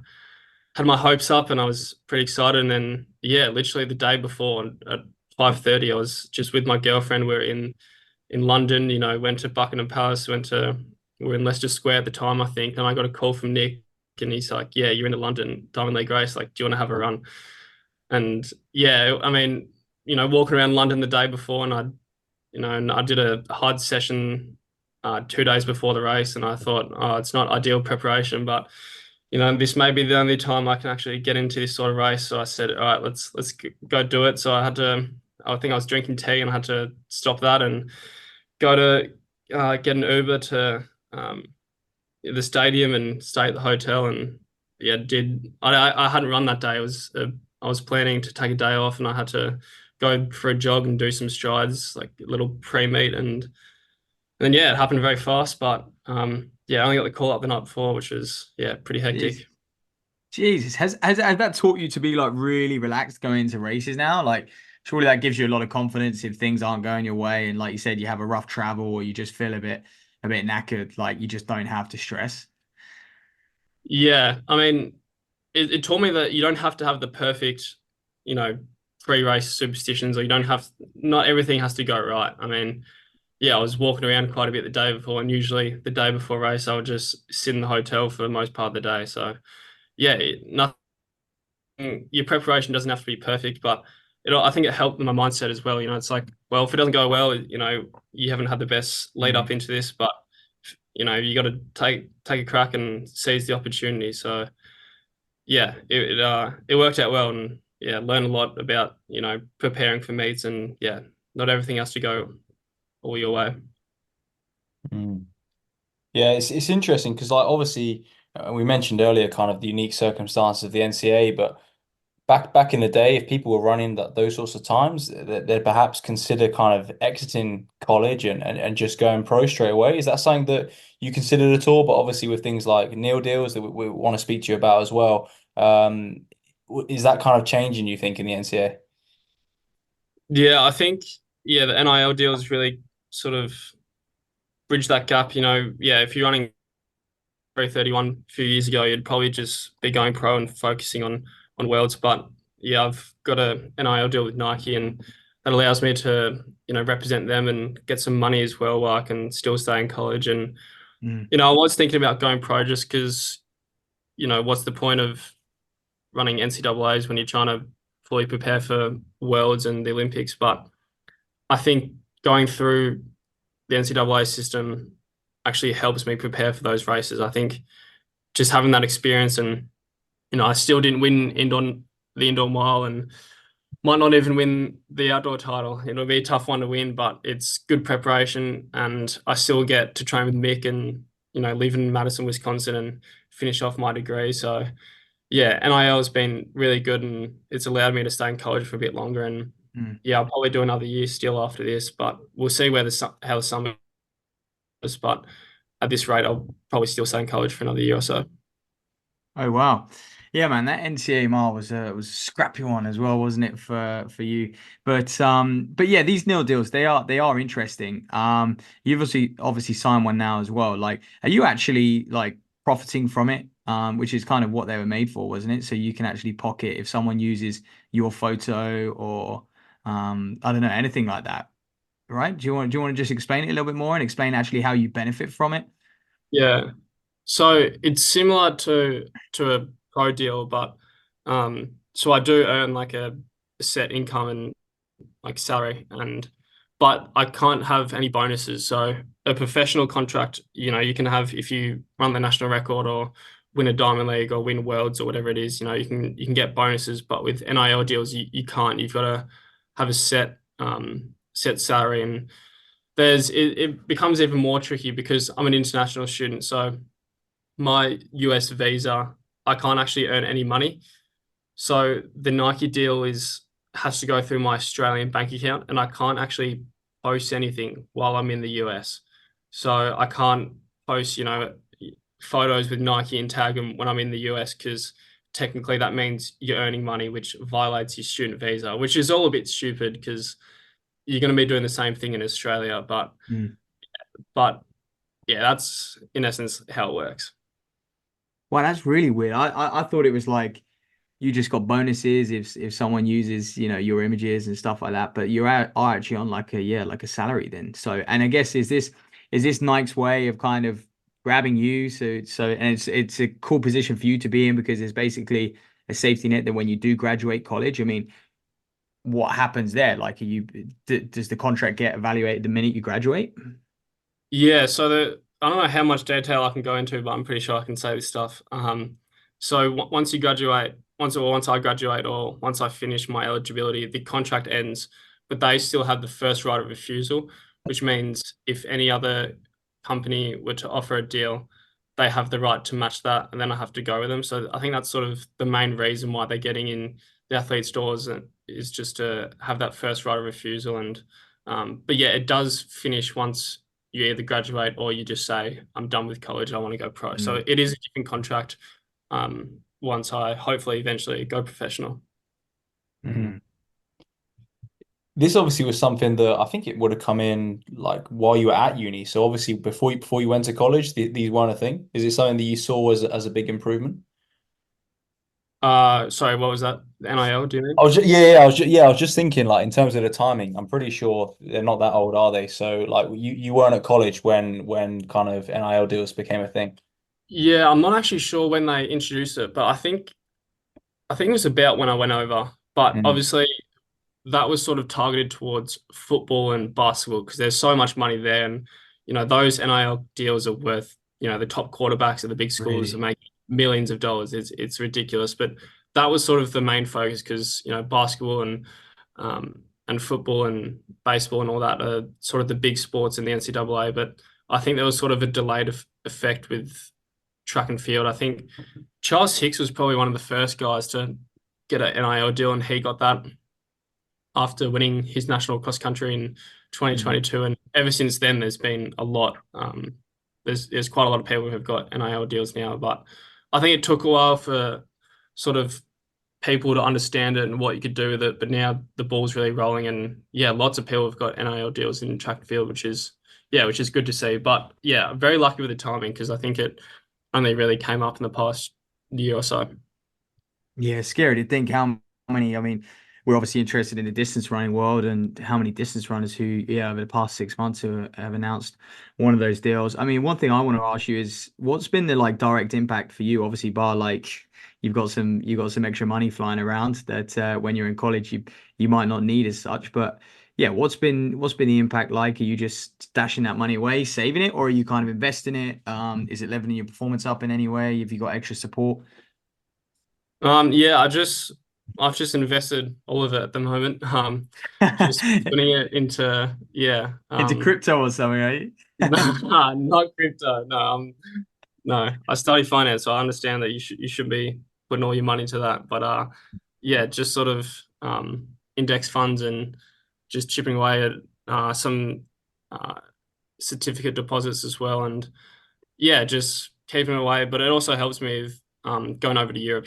had my hopes up and I was pretty excited. And then yeah, literally the day before at 5:30, I was just with my girlfriend. We're in London. Went to Buckingham Palace. We were in Leicester Square at the time, I think. And I got a call from Nick, and he's like, "Yeah, you're in the London Diamond League race. Like, do you want to have a run?" And yeah, I mean, walking around London the day before, and I did a hard session 2 days before the race, and I thought, oh, it's not ideal preparation, but this may be the only time I can actually get into this sort of race. So I said, all right, let's go do it. So I think I was drinking tea, and I had to stop that and go to get an Uber to the stadium and stay at the hotel. And yeah, I hadn't run that day. I was planning to take a day off, and I had to go for a jog and do some strides, like a little pre-meet, and then yeah, it happened very fast. But yeah, I only got the call up the night before, which was pretty hectic. Jesus, has that taught you to be like really relaxed going into races now? Like, surely that gives you a lot of confidence if things aren't going your way, and like you said, you have a rough travel or you just feel a bit knackered. Like, you just don't have to stress. Yeah, I mean, it taught me that you don't have to have the perfect, you know, pre-race superstitions, or you don't have, not everything has to go right. I mean, yeah, I was walking around quite a bit the day before, and usually the day before race, I would just sit in the hotel for the most part of the day. So yeah, nothing. Your preparation doesn't have to be perfect, but I think it helped my mindset as well. It's like, well, if it doesn't go well, you haven't had the best lead up Mm. into this, but you got to take a crack and seize the opportunity. So yeah, it worked out well, and yeah, learned a lot about preparing for meets, and yeah, not everything has to go all your way. Mm. Yeah, it's interesting because like obviously we mentioned earlier kind of the unique circumstances of the NCAA, but back in the day, if people were running those sorts of times, they'd perhaps consider kind of exiting college and just going pro straight away. Is that something that you considered at all? But obviously with things like nil deals that we want to speak to you about as well, is that kind of changing, you think, in the NCAA? Yeah, I think the NIL deals really sort of bridge that gap. Yeah, if you're running 331 a few years ago, you'd probably just be going pro and focusing on worlds. But yeah, I've got a NIL deal with Nike, and that allows me to represent them and get some money as well, while I can still stay in college. And Mm. I was thinking about going pro just because what's the point of running NCAAs when you're trying to fully prepare for worlds and the Olympics? But I think going through the NCAA system actually helps me prepare for those races. I think just having that experience, and I still didn't win the indoor mile, and might not even win the outdoor title. It'll be a tough one to win, but it's good preparation, and I still get to train with Mick and live in Madison, Wisconsin, and finish off my degree. So yeah, NIL has been really good, and it's allowed me to stay in college for a bit longer. And Mm. yeah, I'll probably do another year still after this, but we'll see how the summer is. But at this rate, I'll probably still stay in college for another year or so. Oh wow. Yeah, man, that NCAA mile was a scrappy one as well, wasn't it, for you? But yeah, these nil deals, they are interesting. You've obviously signed one now as well. Like, are you actually like profiting from it? Which is kind of what they were made for, wasn't it? So you can actually pocket if someone uses your photo or I don't know, anything like that, right? Do you want to just explain it a little bit more and explain actually how you benefit from it? Yeah. So it's similar to a pro deal, but so I do earn like a set income and like salary, and but I can't have any bonuses. So a professional contract, you can have if you run the national record or win a diamond league or win worlds or whatever it is, you can get bonuses, but with NIL deals you can't. You've got to have a set salary, and it becomes even more tricky because I'm an international student. So my US visa, I can't actually earn any money. So the Nike deal has to go through my Australian bank account, and I can't actually post anything while I'm in the US. So I can't post, photos with Nike and tag them when I'm in the US, because technically that means you're earning money, which violates your student visa, which is all a bit stupid because you're going to be doing the same thing in Australia. But yeah, that's in essence how it works. Well, that's really weird. I thought it was like you just got bonuses if someone uses your images and stuff like that. But are actually on like a salary then. So and I guess is this Nike's way of kind of grabbing you? So and it's a cool position for you to be in because it's basically a safety net that when you do graduate college. I mean, what happens there? Like, does the contract get evaluated the minute you graduate? Yeah, so I don't know how much detail I can go into, but I'm pretty sure I can say this stuff. So once you graduate, once I graduate, or once I finish my eligibility, the contract ends, but they still have the first right of refusal, which means if any other company were to offer a deal, they have the right to match that, and then I have to go with them. So I think that's sort of the main reason why they're getting in the athlete stores, is just to have that first right of refusal. And but yeah, it does finish once you either graduate or you just say, I'm done with college, I want to go pro. So Mm. it is a different contract. once I hopefully eventually go professional. Mm-hmm. This obviously was something that I think it would have come in like while you were at uni. So obviously before you went to college, these weren't a thing. Is it something that you saw as a big improvement? Sorry, what was that? NIL, do you mean? I was just thinking like in terms of the timing, I'm pretty sure they're not that old, are they? So like you weren't at college when kind of NIL deals became a thing. Yeah, I'm not actually sure when they introduced it, but I think it was about when I went over. But Mm. obviously that was sort of targeted towards football and basketball because there's so much money there, and those NIL deals are worth, the top quarterbacks at the big schools are Really? making millions of dollars. It's ridiculous, but that was sort of the main focus because basketball and football and baseball and all that are sort of the big sports in the NCAA. But I think there was sort of a delayed effect with track and field. I think Charles Hicks was probably one of the first guys to get an NIL deal, and he got that after winning his national cross country in 2022. And ever since then, there's been a lot. There's quite a lot of people who've got NIL deals now, but I think it took a while for sort of people to understand it and what you could do with it. But now the ball's really rolling, and yeah, lots of people have got NIL deals in track and field, which is good to see. But yeah, I'm very lucky with the timing because I think it only really came up in the past year or so. Yeah, scary to think how many. I mean, we're obviously interested in the distance running world and how many distance runners who, yeah, over the past 6 months have announced one of those deals. I mean, one thing I want to ask you is what's been the like direct impact for you? Obviously, bar like you've got some extra money flying around that when you're in college you might not need as such. But yeah, what's been the impact like? Are you just stashing that money away, saving it, or are you kind of investing it? Is it leveling your performance up in any way? Have you got extra support? Yeah, I've just invested all of it at the moment. Just putting it into yeah. Into crypto or something, are you? Nah, not crypto. No, no. I study finance, so I understand that you should be putting all your money into that. But yeah, just sort of index funds and just chipping away at some uh certificate deposits as well, and yeah, just keeping away. But it also helps me with going over to Europe.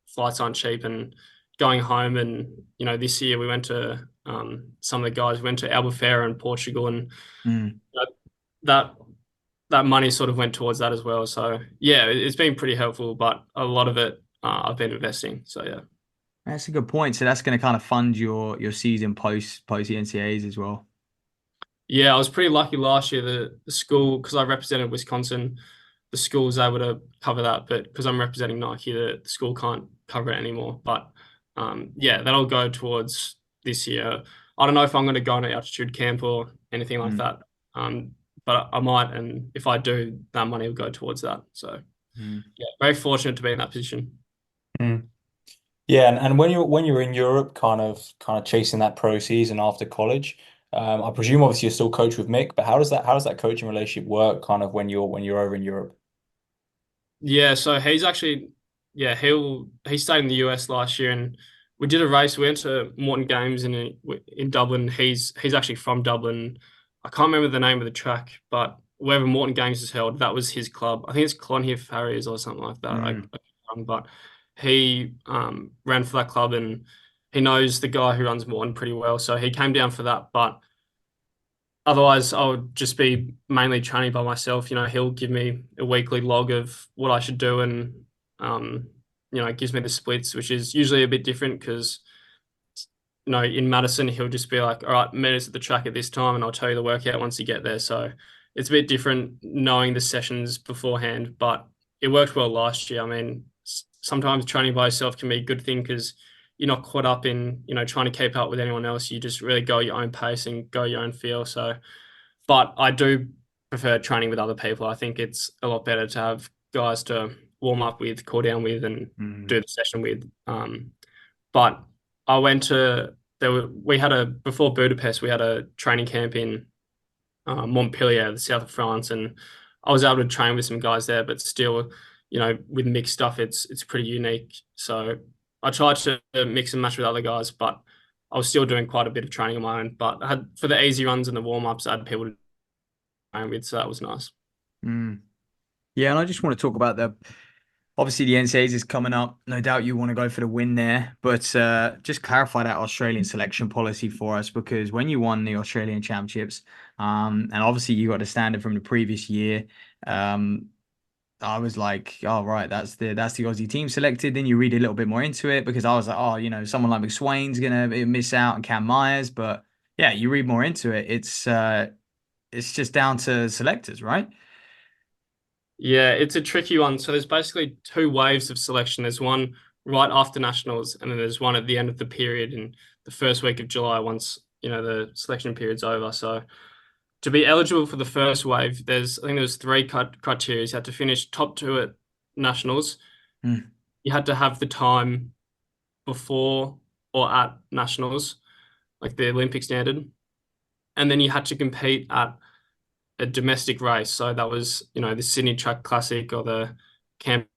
Flights aren't cheap, and going home. And this year we went to some of the guys went to Albufeira in Portugal, and Mm. that that that money sort of went towards that as well. So yeah, it's been pretty helpful, but a lot of it I've been investing. So yeah. That's a good point. So that's going to kind of fund your season post the NCAAs as well. Yeah, I was pretty lucky last year. The school, because I represented Wisconsin, the school was able to cover that. But because I'm representing Nike, the school can't cover it anymore. But yeah, that'll go towards this year. I don't know if I'm going to go on an altitude camp or anything like Mm. that. Um, but I might, and if I do, that money will go towards that. So Mm. yeah, very fortunate to be in that position. Mm. Yeah, and when you're in Europe, kind of chasing that pro season after college, I presume obviously you're still coach with Mick, but how does that coaching relationship work kind of when you're over in Europe? Yeah, so he's actually, yeah, he stayed in the US last year, and we did a race. We went to Morton Games in Dublin. He's actually from Dublin. I can't remember the name of the track, but wherever Morton Games is held, that was his club. I think it's Clonheath Harriers or something like that. Mm. But he ran for that club, and he knows the guy who runs Morton pretty well. So he came down for that, but otherwise, I would just be mainly training by myself. He'll give me a weekly log of what I should do, and it gives me the splits, which is usually a bit different because in Madison he'll just be like, "All right, meet us at the track at this time, and I'll tell you the workout once you get there." So it's a bit different knowing the sessions beforehand, but it worked well last year. I mean, sometimes training by yourself can be a good thing because you're not caught up in trying to keep up with anyone else. You just really go your own pace and go your own feel. So but I do prefer training with other people. I think it's a lot better to have guys to warm up with, cool down with, and Mm. do the session with. But I went to we had before Budapest we had a training camp in Montpellier, the south of France, and I was able to train with some guys there. But still, with mixed stuff, it's pretty unique. So I tried to mix and match with other guys, but I was still doing quite a bit of training on my own. But I had for the easy runs and the warm ups, I had people to with, so that was nice. Mm. Yeah, and I just want to talk about Obviously, the NCAAs is coming up. No doubt you want to go for the win there, but just clarify that Australian selection policy for us because when you won the Australian Championships, and obviously you got the standard from the previous year, um, I was like, oh right, that's the Aussie team selected. Then you read a little bit more into it because I was like, oh, someone like McSwain's gonna miss out and Cam Myers, but yeah, you read more into it. It's just down to selectors, right? Yeah, it's a tricky one. So there's basically two waves of selection. There's one right after nationals, and then there's one at the end of the period in the first week of July once, the selection period's over. So to be eligible for the first wave, I think there's three criteria. You had to finish top two at nationals. Mm. You had to have the time before or at nationals, like the Olympic standard. And then you had to compete at a domestic race. So that was, the Sydney Track Classic or the Camp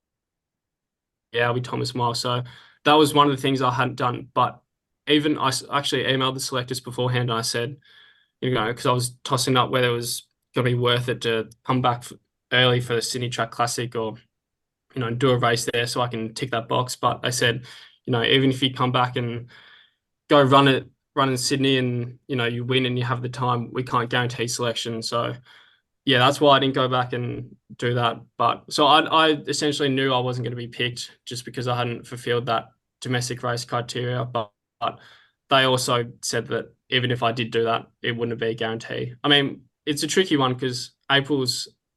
Albie Thomas Mile. So that was one of the things I hadn't done. But even I actually emailed the selectors beforehand and I said, because I was tossing up whether it was going to be worth it to come back early for the Sydney Track Classic or, do a race there so I can tick that box. But they said, even if you come back and go run in Sydney and, you win and you have the time, we can't guarantee selection. So yeah, that's why I didn't go back and do that. But so I essentially knew I wasn't going to be picked just because I hadn't fulfilled that domestic race criteria. But they also said that even if I did do that, it wouldn't be a guarantee. I mean, it's a tricky one because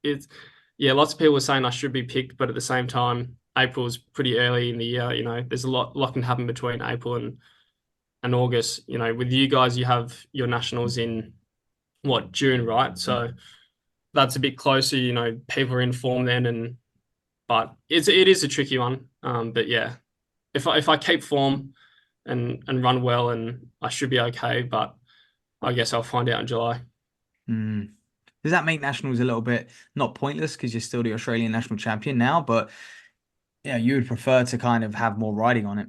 lots of people are saying I should be picked, but at the same time, April's pretty early in the year. There's a lot can happen between April and August. With you guys, you have your nationals in June, right? So that's a bit closer. People are in form then, but it is a tricky one. But yeah, if I keep form and run well, and I should be okay. But I guess I'll find out in July. Mm. Does that make nationals a little bit not pointless because you're still the Australian national champion now, but yeah, you would prefer to kind of have more riding on it?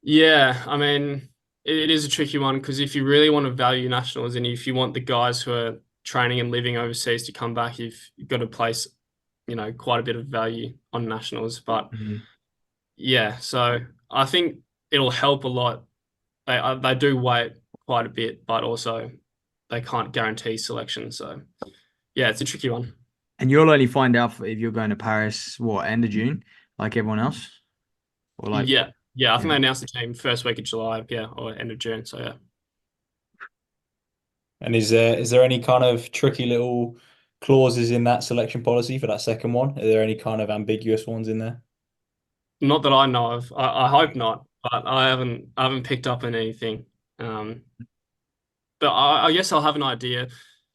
Yeah, I mean, it is a tricky one because if you really want to value nationals and if you want the guys who are training and living overseas to come back, you've got to place, quite a bit of value on nationals. But yeah, so I think it'll help a lot. They do wait quite a bit, but also they can't guarantee selection. So yeah, it's a tricky one. And you'll only find out if you're going to Paris, what, end of June, like everyone else? Or like, Yeah, I think yeah. they announced the team first week of July, or end of June. So yeah. And is there any kind of tricky little clauses in that selection policy for that second one? Are there any kind of ambiguous ones in there? Not that I know of. I hope not, but I haven't picked up on anything. But I guess I'll have an idea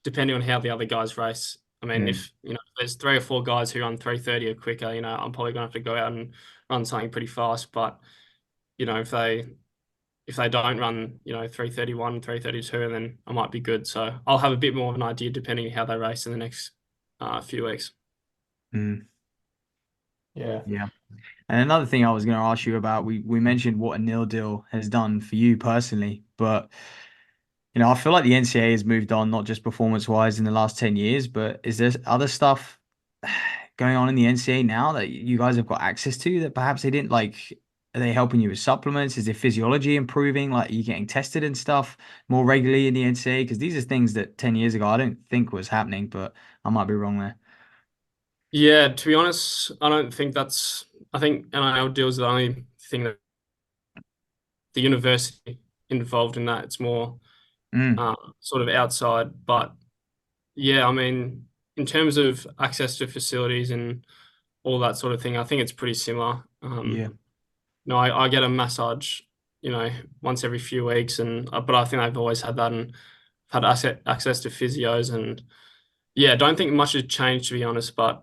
depending on how the other guys race. I mean, if there's three or four guys who run 3:30 or quicker, I'm probably gonna have to go out and run something pretty fast. But if they don't run, 3:31, 3:32, then I might be good. So I'll have a bit more of an idea depending on how they race in the next few weeks. Mm. Yeah. Yeah. And another thing I was going to ask you about, we mentioned what a nil deal has done for you personally, but I feel like the NCAA has moved on, not just performance-wise in the last 10 years, but is there other stuff going on in the NCAA now that you guys have got access to that perhaps they didn't like? Are they helping you with supplements? Is their physiology improving? Like, are you getting tested and stuff more regularly in the NCAA? Because these are things that 10 years ago I don't think was happening, but I might be wrong there. Yeah, to be honest, I don't think that's. I think NIL deals are the only thing that the university involved in that. It's more Mm, sort of outside. But yeah, I mean, in terms of access to facilities and all that sort of thing, I think it's pretty similar. yeah. No, I get a massage, once every few weeks, but I think I've always had that and had access to physios, and yeah, don't think much has changed to be honest. But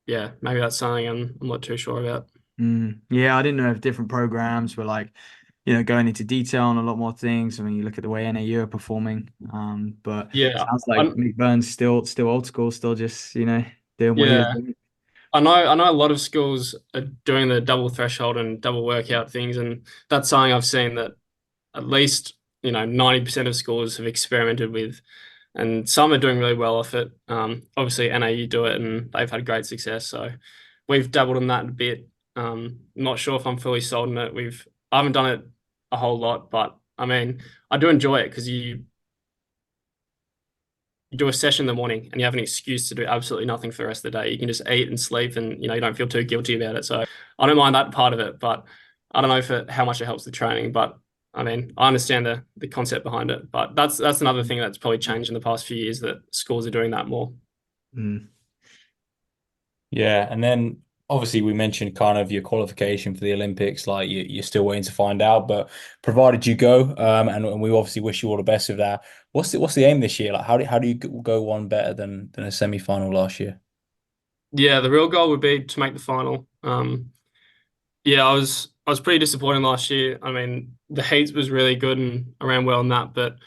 yeah, maybe that's something I'm not too sure about. Yeah, I didn't know if different programs were like, going into detail on a lot more things. I mean, you look at the way NAU are performing. But Yeah, sounds like I, Mick Byrne's still old school, still just, doing what he was yeah. doing. I know a lot of schools are doing the double threshold and double workout things, and that's something I've seen that at least 90% of schools have experimented with, and some are doing really well off it. Obviously, NAU do it, and they've had great success. So we've dabbled in that a bit. Not sure if I'm fully sold on it. I haven't done it a whole lot, but I mean, I do enjoy it because you do a session in the morning and you have an excuse to do absolutely nothing for the rest of the day. You can just eat and sleep and, you don't feel too guilty about it. So I don't mind that part of it, but I don't know how much it helps the training, but I mean, I understand the concept behind it, but that's another thing that's probably changed in the past few years, that schools are doing that more. Mm. Yeah, and then obviously we mentioned kind of your qualification for the Olympics, like you're still waiting to find out, but provided you go, and we obviously wish you all the best with that. What's the aim this year? Like how do you go one better than a semi-final last year? Yeah, the real goal would be to make the final. Yeah, I was pretty disappointed last year. I mean, the heats was really good and I ran well in that, but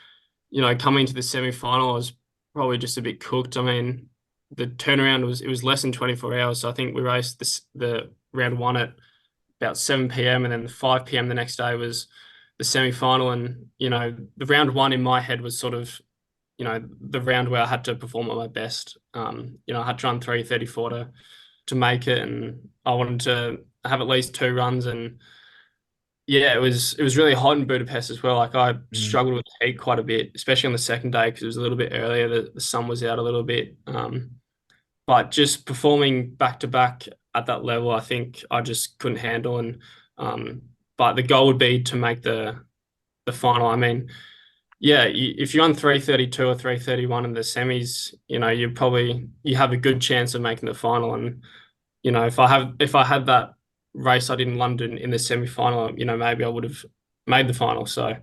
coming to the semi-final, I was probably just a bit cooked. I mean, the turnaround was less than 24 hours. So I think we raced the round one at about 7 p.m. and then the 5 p.m. the next day was the semi-final. And, the round one in my head was sort of, the round where I had to perform at my best. I had to run 3:34 to make it, and I wanted to have at least 2 runs. And yeah, it was really hot in Budapest as well. Like I Mm. struggled with the heat quite a bit, especially on the second day because it was a little bit earlier. The sun was out a little bit. But just performing back to back at that level, I think I just couldn't handle. And but the goal would be to make the final. I mean, yeah, if you're on 3:32 or 3:31 in the semis, you have a good chance of making the final. And if I had that race I did in London in the semi-final, maybe I would have made the final. So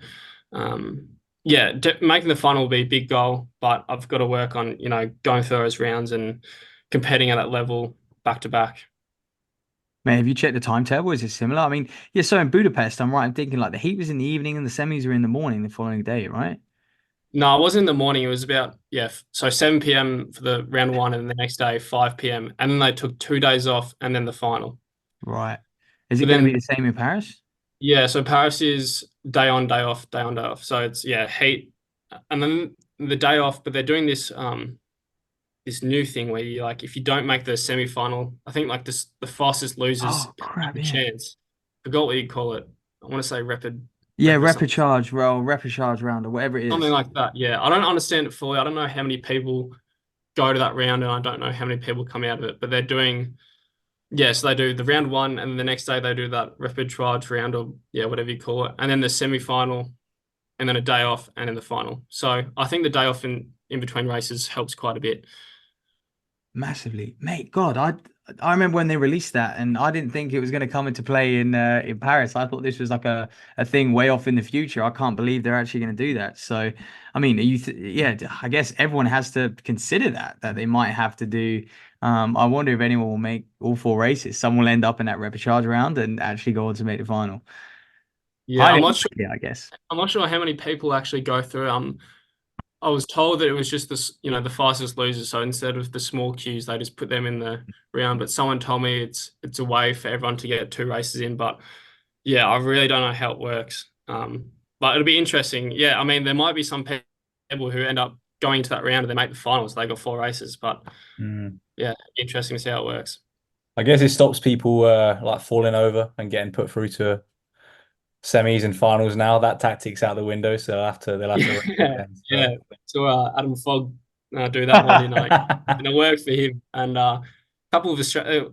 yeah, making the final will be a big goal, but I've got to work on going through those rounds and competing at that level back to back. Man, have you checked the timetable? Is it similar? I mean, yeah, so in Budapest, I'm right. I'm thinking like the heat was in the evening and the semis were in the morning the following day, right? No, it wasn't in the morning. It was about, yeah, so 7 p.m. for the round one, and the next day 5 p.m. And then they took 2 days off and then the final. Right. Is it But going to be then, the same in Paris? yeah, so Paris is day on, day off, day on, day off. So it's, yeah, heat and then the day off, but they're doing this new thing where you, like, if you don't make the semi-final, I think like the fastest losers Oh, have crap, a yeah. chance. Forgot what you call it. I want to say rapid Yeah, rep or something. rapid charge round or whatever it Something is. like that. Yeah. I don't understand it fully. I don't know how many people go to that round, and I don't know how many people come out of it, but they're doing, yeah, so they do the round one, and the next day they do that rapid charge round, or yeah, whatever you call it, and then the semi-final, and then a day off, and then the final. So I think the day off in between races helps quite a bit. Massively, mate. God, I remember when they released that, and I didn't think it was going to come into play in Paris. I thought this was like a thing way off in the future. I can't believe they're actually going to do that. So, I mean, yeah, I guess everyone has to consider that they might have to do. I wonder if anyone will make all 4 races. Some will end up in that repechage round and actually go on to make the final. Yeah, Highly unlikely, I guess. I'm not sure how many people actually go through. I was told that it was just this, the fastest losers. So instead of the small queues, they just put them in the round. But someone told me it's a way for everyone to get 2 races in. But yeah, I really don't know how it works. But it'll be interesting. Yeah, I mean, there might be some people who end up going to that round and they make the finals. They got 4 races. But Mm. yeah, interesting to see how it works. I guess it stops people like falling over and getting put through to semis and finals now. That tactic's out the window, so they'll have to race Yeah, again. yeah. So. So Adam Fogg do that one, and it worked for him. And a couple of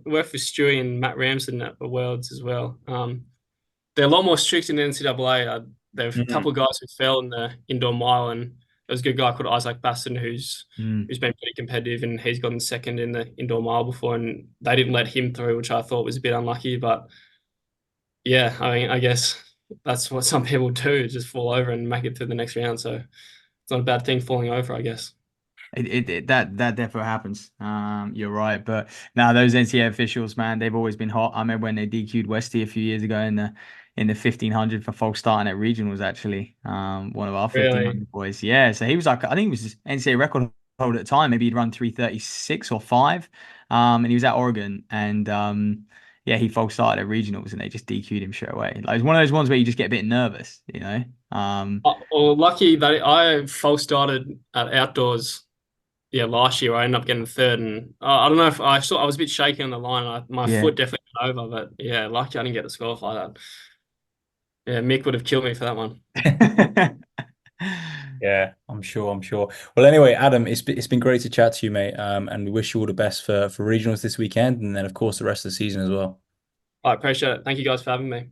worked for Stewie and Matt Ramsden at the Worlds as well. They're a lot more strict in the NCAA. There's a couple Mhm. of guys who fell in the indoor mile, and there was a good guy called Isaac Baston Mm. who's been pretty competitive, and he's gotten second in the indoor mile before, and they didn't let him through, which I thought was a bit unlucky. But yeah, I mean, I guess that's what some people do, just fall over and make it to the next round. So it's not a bad thing falling over, I guess. That definitely happens. You're right, but now those NCAA officials, man, they've always been hot. I remember when they DQ'd Westy a few years ago in the 1500 for folks starting at regionals. Actually, one of our Really? 1500 boys. Yeah, so he was like, I think he was NCAA record holder at the time. Maybe he'd run 3:36 or five. And he was at Oregon, and yeah, he folks started at regionals, and they just DQ'd him straight away. Like it's one of those ones where you just get a bit nervous, you know. Well, lucky that I false started at outdoors last year I ended up getting third, and I don't know if I was a bit shaky on the line. My foot definitely went over, but yeah, lucky I didn't get the score like that. Yeah, Mick would have killed me for that one. Yeah, I'm sure. Well, anyway, Adam, it's been great to chat to you, mate. And we wish you all the best for regionals this weekend, and then of course the rest of the season as well. I appreciate it. Thank you guys for having me.